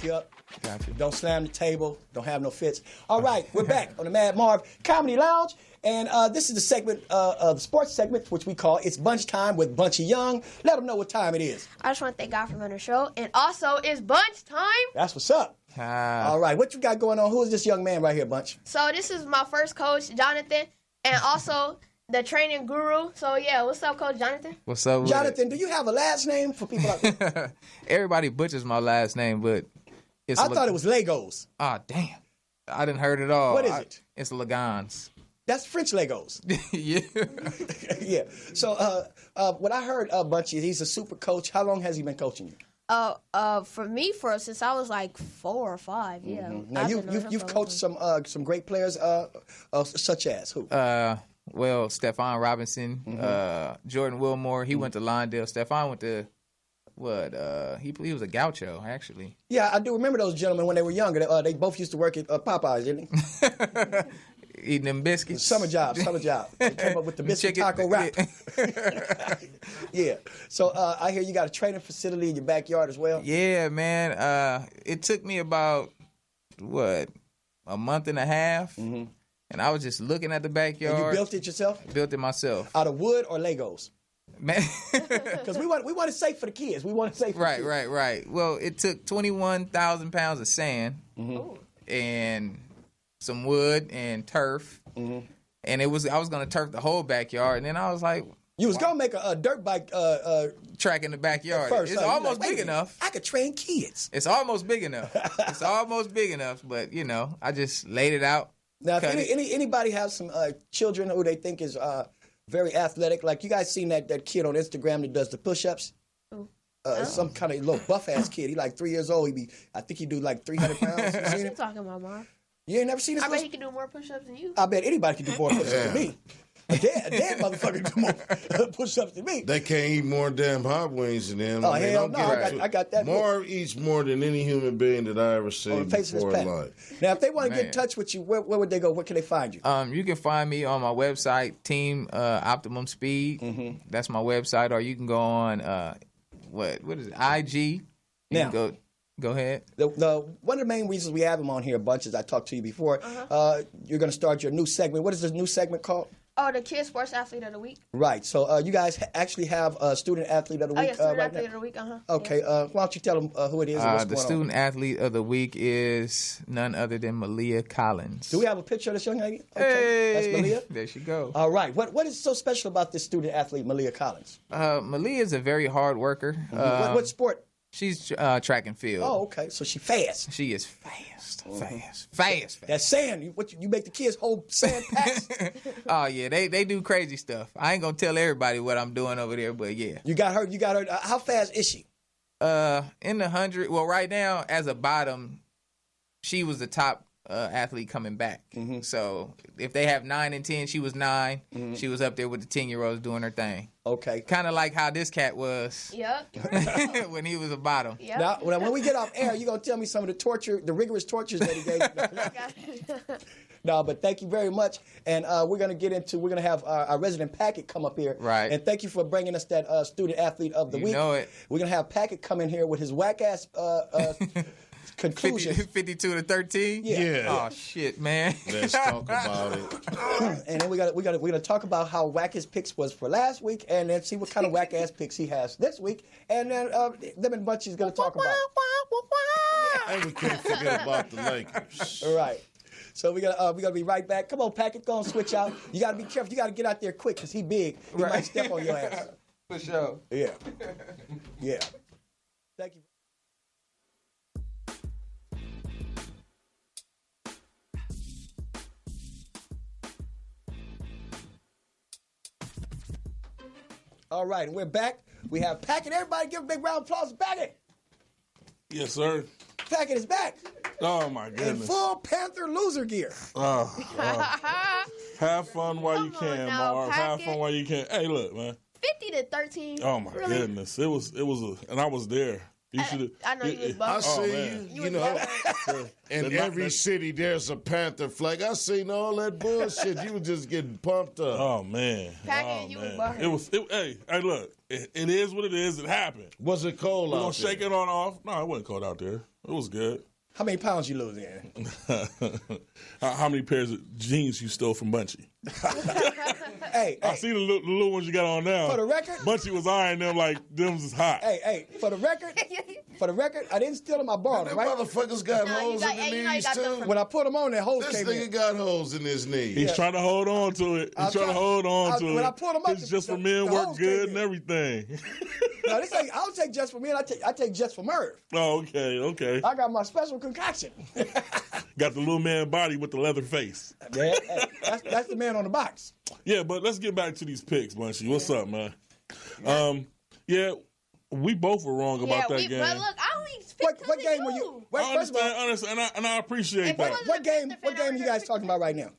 pick you up. Gotcha. Don't slam the table. Don't have no fits. All right, we're back on the Madd Marv Comedy Lounge. And this is the segment, the sports segment, which we call It's Bunch Time with Bunchy Young. Let them know what time it is. I just want to thank God for running the show. And also, it's Bunch Time. That's what's up. All right, what you got going on? Who is this young man right here, Bunch? So this is my first coach, Jonathan, and also the training guru. So, yeah, what's up, Coach Jonathan? What's up, Jonathan? Do you have a last name for people out there? Everybody butchers my last name, but it's I thought it was Legos. Ah, damn. I didn't heard it all. What is it? It's Legons. That's French Legos. Yeah. Yeah. So what I heard, Bunchy, he's a super coach. How long has he been coaching you? For me, since I was like 4 or 5, yeah. Mm-hmm. Now you've coached some great players, such as who? Well, Stephon Robinson, Jordan Wilmore. He went to Lawndale. Stephon went to what? He was a gaucho actually. Yeah, I do remember those gentlemen when they were younger. They both used to work at Popeyes, didn't they? Eating them biscuits. Summer job. They came up with the biscuit taco wrap. Yeah. So I hear you got a training facility in your backyard as well. Yeah, man. It took me about a month and a half, and I was just looking at the backyard. And you built it yourself? Built it myself. Out of wood or Legos? Man, because we want it safe for the kids. We want it safe for the kids. Right. Well, it took 21,000 pounds of sand and some wood and turf, and I was going to turf the whole backyard, and then I was like, you was going to make a dirt bike track in the backyard. First, it's almost big enough. I could train kids. It's almost big enough. But I just laid it out. Now, if anybody has some children who they think is very athletic, like you guys seen that kid on Instagram that does the push-ups? Some kind of little buff-ass kid. He like 3 years old. I think he do like 300 pounds. You seen him? Talking about, Mom. You ain't never seen this? I bet he can do more push-ups than you. I bet anybody can do more push-ups than me. A dead motherfucker can do more push-ups than me. They can't eat more damn hot wings than them. Oh, hell no. I got that. Marv eats more than any human being that I ever seen before in life. Now, if they want to get in touch with you, where would they go? Where can they find you? You can find me on my website, Team Optimum Speed. That's my website. Or you can go on, what is it, IG. You can go ahead. One of the main reasons we have him on here a bunch, as I talked to you before, you're going to start your new segment. What is this new segment called? Oh, the Kid Sports Athlete of the Week. Right. So you guys actually have a Student Athlete of the Week Student right Athlete now? of the Week, Okay. Yeah. Why don't you tell them who it is and what's the going Student Athlete of the Week is none other than Malia Collins. Do we have a picture of this young lady? Okay. Hey, that's Malia? There she go. All right. What is so special about this Student Athlete, Malia Collins? Malia is a very hard worker. What sport? She's track and field. Oh, okay. So she's fast. She is fast. That's sand. You make the kids hold sand packs? Oh yeah, they do crazy stuff. I ain't gonna tell everybody what I'm doing over there, but yeah. You got her. How fast is she? In the 100. Well, right now as a bottom, she was the top athlete coming back. So if they have 9 and 10, she was 9. She was up there with the 10-year-olds doing her thing. Okay. Kind of like how this cat was. Yep. When he was a bottom. Yep. Now, when we get off air, you're going to tell me some of the rigorous tortures that he gave. No, but thank you very much. And we're going to have our resident Packett come up here. Right. And thank you for bringing us that Student Athlete of the Week. You know it. We're going to have Packett come in here with his whack-ass conclusions. 52 to 13? Yeah. Oh, shit, man. Let's talk about it. And then we're gonna talk about how whack his picks was for last week, and then see what kind of whack ass picks he has this week, and then them and Bunchy's gonna talk about it. And we can't forget about the Lakers. All right. So we're gonna be right back. Come on, Packett, go and switch out. You gotta be careful. You gotta get out there quick because he big. He might step on your ass. For sure. Yeah. Yeah. Thank you. All right, and we're back. We have Packett. Everybody give a big round of applause to Packett. Yes, sir. Packett is back. Oh, my In goodness. full Panther loser gear. Have fun while you can, now, Marv. Have Packett. fun while you can. Hey, look, man. 50 to 13. Oh, my Really? goodness. It was and I was there. You should. I know you was I bugged. see you know, in every city there's a Panther flag. I seen all that bullshit. You was just getting pumped up. Oh, man. Packett, Oh, you was man. bugging. Hey, look. It is what it is. It happened. Was it cold We're out going to there? shake it on off. No, it wasn't cold out there. It was good. How many pounds you lose in? How many pairs of jeans you stole from Bunchy? Hey, I see the little ones you got on now. For the record, Bunchy was eyeing them like them was hot. Hey, for the record, I didn't steal them. I borrowed them. Right? Motherfuckers got holes in their knees too. When I put them on, their holes This came nigga in. got holes in his knees. He's trying to hold on to it. He's trying to hold on to it. When I pull them up, it's just for men work holes good came and everything. No, this ain't. I don't take just for me. I take just for Merv. Oh, okay. I got my special concoction. Got the little man body with the leather face. Yeah, that's the man on the box. Yeah, but let's get back to these picks, Bunchy. What's up, man? Yeah, we both were wrong about that game. But look, I only picked What game were you? I understand, and I appreciate that. What game are you guys talking about right now?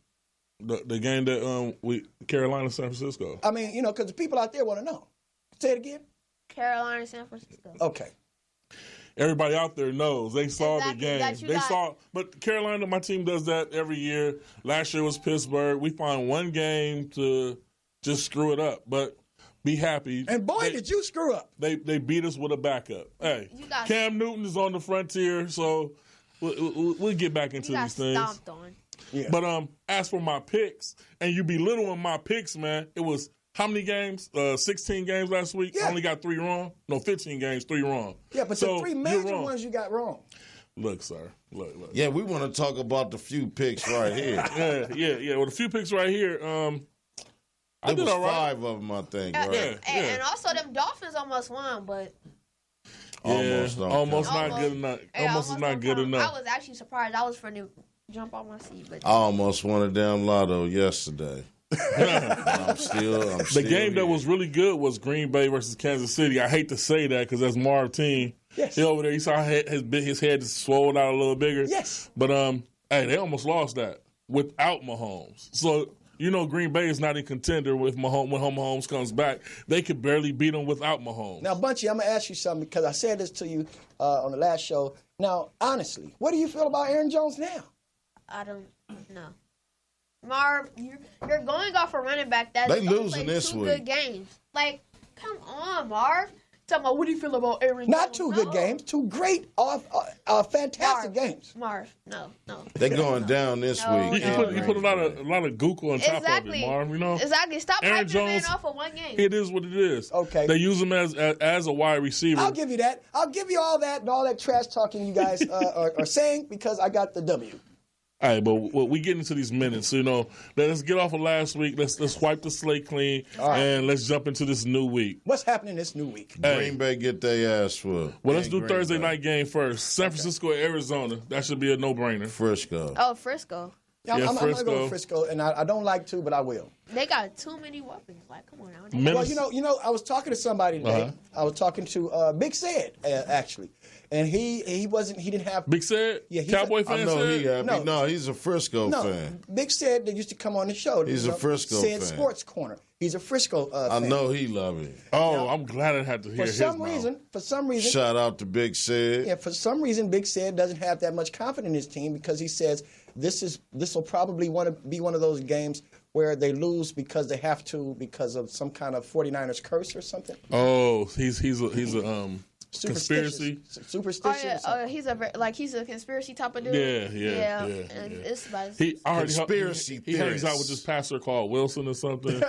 The game that Carolina, San Francisco. I mean, because the people out there want to know. Say it again. Carolina, San Francisco. Okay. Everybody out there knows. They saw the game. But Carolina, my team does that every year. Last year was Pittsburgh. We find one game to just screw it up, but be happy. And boy, did you screw up. They beat us with a backup. Hey, Cam Newton is on the frontier, so we'll get back into these things. Stomped on. Yeah. But as for my picks, and you belittling my picks, man, it was how many games? 16 games last week. Yeah. I only got 3 wrong. No, 15 games, 3 wrong. Yeah, but so the 3 major ones you got wrong. Look, sir. Look. Yeah, we want to talk about the few picks right here. Yeah. Well, the few picks right here. I did all right. 5 of them, I think. Right? And also, them Dolphins almost won, but Almost not good enough. Almost is not good enough. I was actually surprised. I was for to jump on my seat, but I almost won a damn lotto yesterday. I'm still the game that was really good was Green Bay versus Kansas City. I hate to say that because that's Marv's team. Yes. He over there. He saw his head just swelled out a little bigger. Yes. But hey, they almost lost that without Mahomes. So Green Bay is not a contender with Mahomes when Mahomes comes back. They could barely beat them without Mahomes. Now, Bunchy, I'm gonna ask you something because I said this to you on the last show. Now, honestly, what do you feel about Aaron Jones now? I don't know. Marv, you're going off a running back that's they losing this 2 week. Good games. Like, come on, Marv. Talking about what do you feel about Aaron Jones? Not 2 good games, 2 great, fantastic games. Marv, no. They going down this week. He put a lot of gook on top of it, Marv. Exactly. Stop Aaron hyping Jones, the man off of 1 game. It is what it is. Okay. They use him as a wide receiver. I'll give you that. I'll give you all that and all that trash talking you guys are saying because I got the W. All right, but we get into these minutes. Let's get off of last week. Let's wipe the slate clean, and let's jump into this new week. What's happening this new week? Green Bay get their ass whooped. Well, let's do Thursday night game first. San Francisco, Arizona. That should be a no-brainer. Frisco. Oh, Frisco. Yeah, I'm going to go with Frisco, and I don't like to, but I will. They got too many weapons. Like, come on now. Well, I was talking to somebody today. I was talking to Big Sid, actually. And he didn't have... Big Sid? Yeah, Cowboy fan? I know he happy. No, he's a Frisco fan. Big Sid that used to come on the show. He's a Frisco Sid fan. Sports Corner. He's a Frisco fan. I know he love it. Oh, I'm glad I had to hear For some reason... Shout out to Big Sid. Yeah, for some reason, Big Sid doesn't have that much confidence in his team because he says this will probably be one of those games where they lose because they have to because of some kind of 49ers curse or something. Oh, he's a conspiracy. Superstitious. Oh yeah, he's a conspiracy type of dude. Yeah. It's about he conspiracy. He hangs out with this pastor called Wilson or something.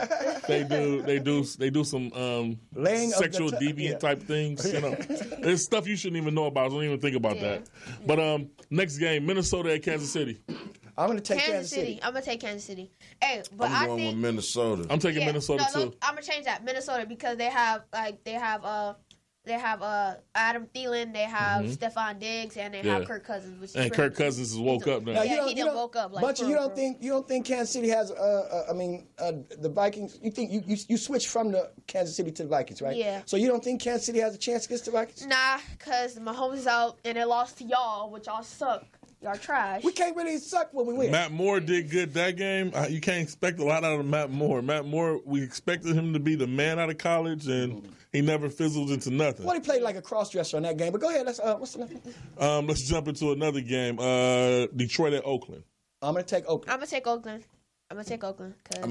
they do some sexual deviant type things. There's stuff you shouldn't even know about. Don't even think about that. But next game, Minnesota at Kansas City. I'm going to take Kansas City. I'm going to take Kansas City. Hey, but I'm going with Minnesota. I'm taking Minnesota too. Look, I'm going to change that. Minnesota because they have Adam Thielen, they have Stephon Diggs, and they have Kirk Cousins. Kirk Cousins is woke up now. Yeah, he done woke up. But you don't think Kansas City has? The Vikings. You think you switch from the Kansas City to the Vikings, right? Yeah. So you don't think Kansas City has a chance against the Vikings? Nah, because Mahomes is out and they lost to y'all, which y'all suck. Y'all trash. We can't really suck when we win. Matt Moore did good that game. You can't expect a lot out of Matt Moore. Matt Moore, we expected him to be the man out of college, and he never fizzled into nothing. Well, he played like a cross-dresser in that game. But go ahead. What's the next one? Let's jump into another game. Detroit at Oakland. I'm going to take Oakland. I'm going to take Oakland. I'm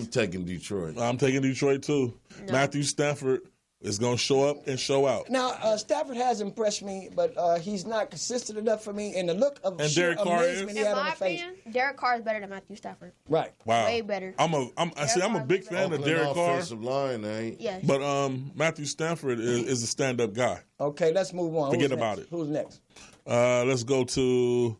taking Detroit. I'm taking Detroit, too. No. Matthew Stafford is going to show up and show out. Now, Stafford has impressed me, but he's not consistent enough for me. And the look of sheer amazement he had on the face. In my opinion, Derek Carr is better than Matthew Stafford. Right. Wow. Way better. I'm a big fan of Derek Carr. Offensive line, ain't? Yes. But Matthew Stafford is a stand-up guy. Okay, let's move on. Forget about it. Who's next? Let's go to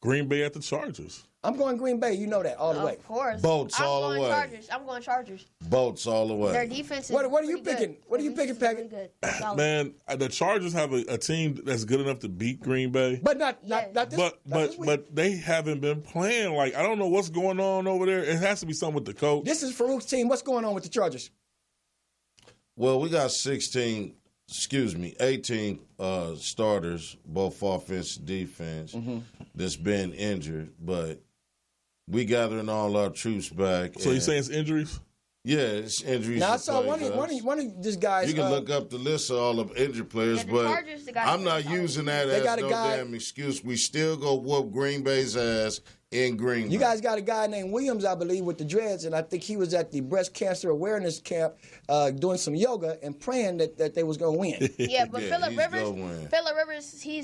Green Bay at the Chargers. I'm going Green Bay. You know that all the way. Of course. Boats all the way. I'm going Chargers. Boats all the way. Their defense is What are you pretty picking? good. What are you picking, Packett? Really good. Man, the Chargers have a team that's good enough to beat Green Bay. But not this. But they haven't been playing. Like, I don't know what's going on over there. It has to be something with the coach. This is Faarooq's team. What's going on with the Chargers? Well, we got 18 starters, both offense and defense, that's been injured, but we gathering all our troops back. So you're saying it's injuries? Yeah, it's injuries. Now I saw one of these guys. You can look up the list of all the injured players, but I'm not using that as no damn excuse. We still go whoop Green Bay's ass in Green Bay. You guys got a guy named Williams, I believe, with the dreads, and I think he was at the breast cancer awareness camp doing some yoga and praying that they was going to win. Yeah, but Phillip Rivers, he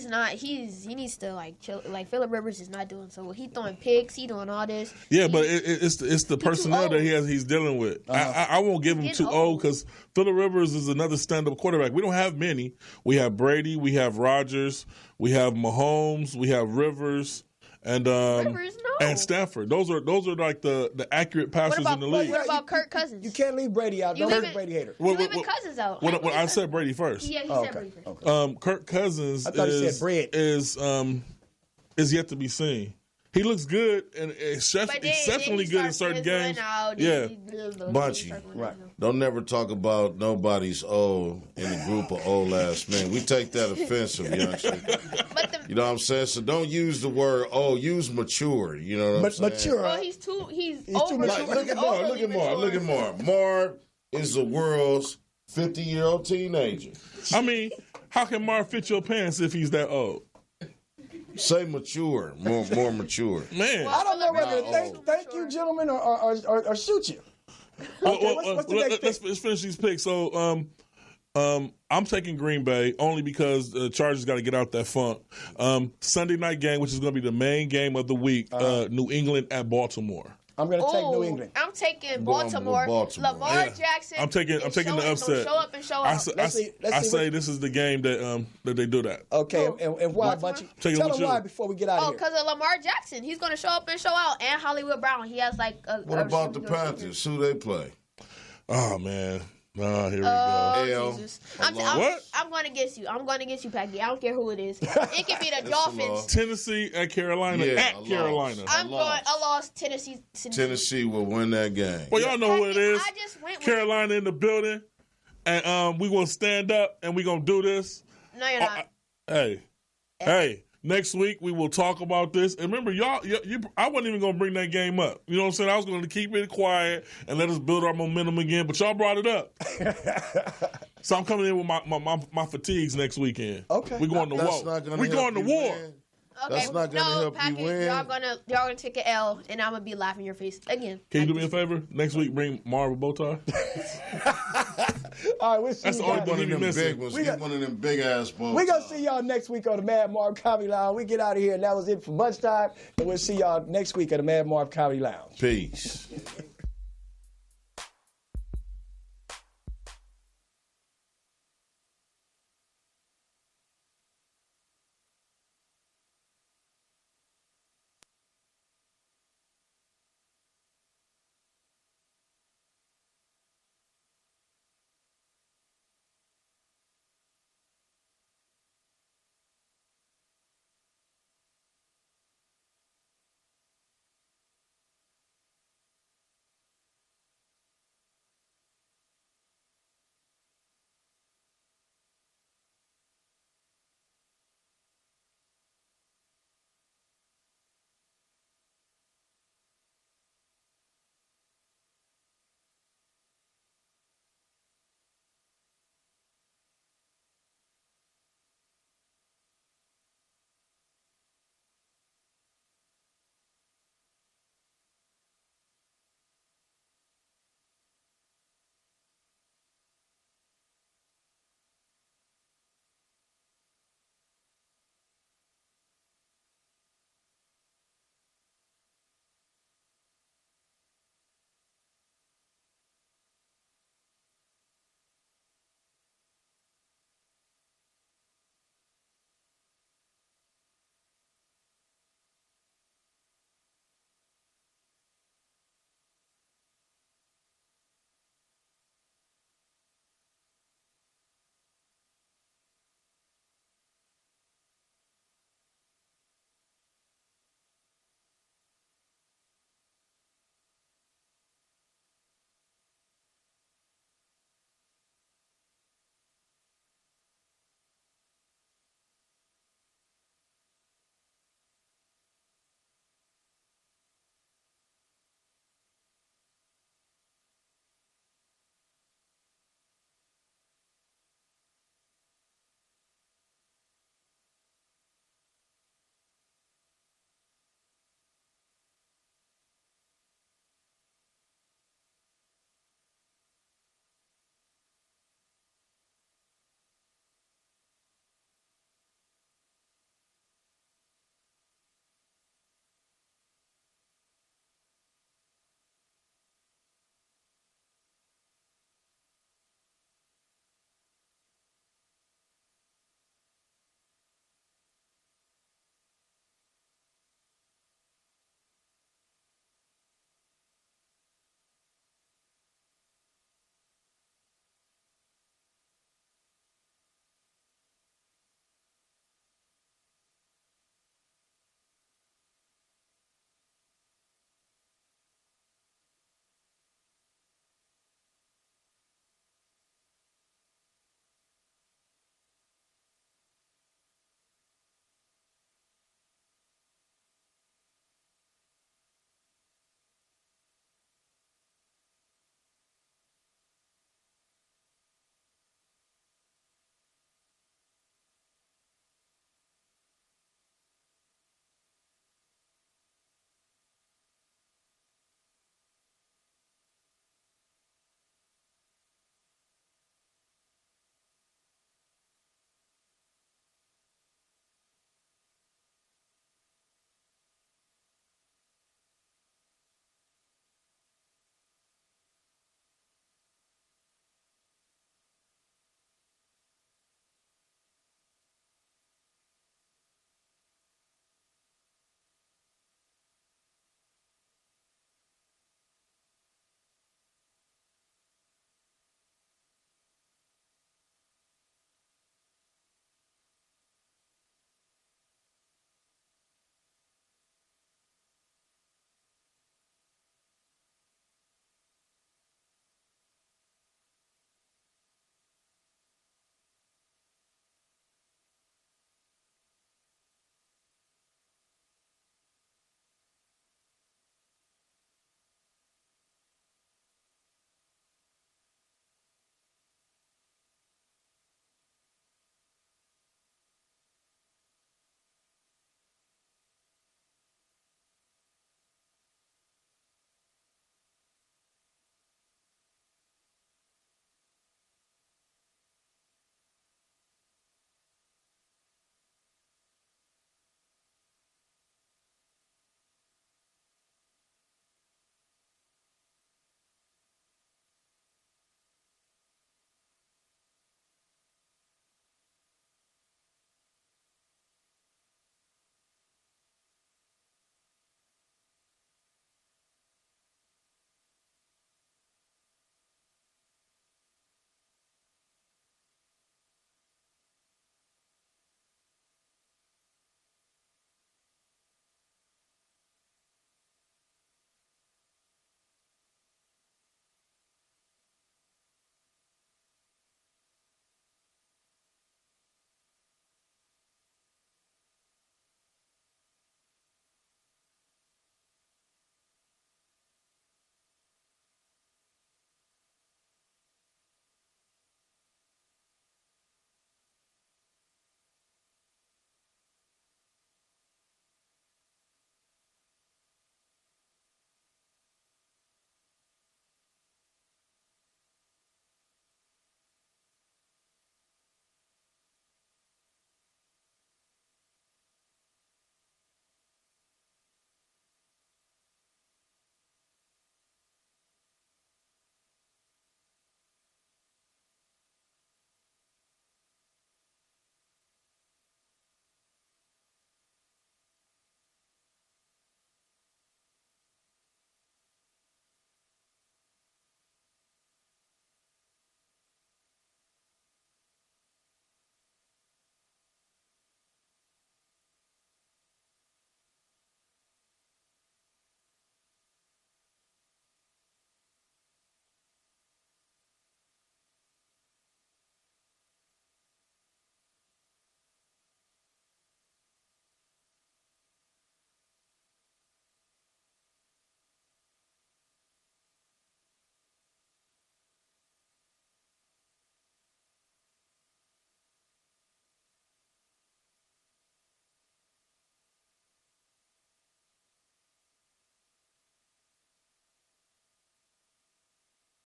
needs to like chill. Like Phillip Rivers is not doing so. He throwing picks, he doing all this. Yeah, but it's the personnel that he's dealing with. I won't give him too old because Phillip Rivers is another stand-up quarterback. We don't have many. We have Brady, we have Rodgers, we have Mahomes, we have Rivers. And and Stafford. Those are like the accurate passers in the league. What about Kirk Cousins? You can't leave Brady out. Don't leave Brady hater. You leaving Cousins out. I said Brady first. Yeah, he said Brady first. Okay. Kirk Cousins I thought he said Brad. is yet to be seen. He looks good and exceptionally good in certain games. Yeah. Bunchy. Right. Don't never talk about nobody's old in a group of old ass men. We take that offensive, youngster. You know what I'm saying? So don't use the word old. Use mature. You know what I'm saying? Mature. Well, he's too mature. Like, look at Marv. Marv is the world's 50-year-old teenager. I mean, how can Marv fit your pants if he's that old? Say mature, more mature. Man, I don't know whether to thank you, gentlemen, or shoot you. Okay, what's the next pick? Let's finish these picks. So, I'm taking Green Bay only because the Chargers got to get out that funk. Sunday night game, which is going to be the main game of the week, New England at Baltimore. I'm going to take New England. I'm taking Baltimore. Lamar Jackson. I'm taking the upset. Show up and show out. I say this is the game that they do that. Okay, and why, Bunchy? Tell them why before we get out of here. Because of Lamar Jackson. He's going to show up and show out. And Hollywood Brown. He has like a... What about the Panthers? Who they play? Oh, man. Oh, here we go. Jesus. I'm going to get you. I'm going to get you, Packy. I don't care who it is. It could be the Dolphins. Tennessee at Carolina. Carolina. I lost Tennessee. Tennessee will win that game. Well, y'all know who it is. I just went with Carolina in the building. And we going to stand up and we going to do this. No, you're not. Hey. Next week, we will talk about this. And remember, I wasn't even going to bring that game up. You know what I'm saying? I was going to keep it quiet and let us build our momentum again. But y'all brought it up. So I'm coming in with my fatigues next weekend. Okay. We're going to war. We're going to war. Okay. That's not going to help Package, you win. Y'all gonna take an L, and I'm gonna be laughing in your face again. Can you do me a favor? Next week, bring Marv a bow tie. All right, we'll see. That's the only one you missing. Big ones. Get one of them big ass bows. We're gonna see y'all next week on the Madd Marv Comedy Lounge. We get out of here, and that was it for lunchtime. And we'll see y'all next week at the Madd Marv Comedy Lounge. Peace.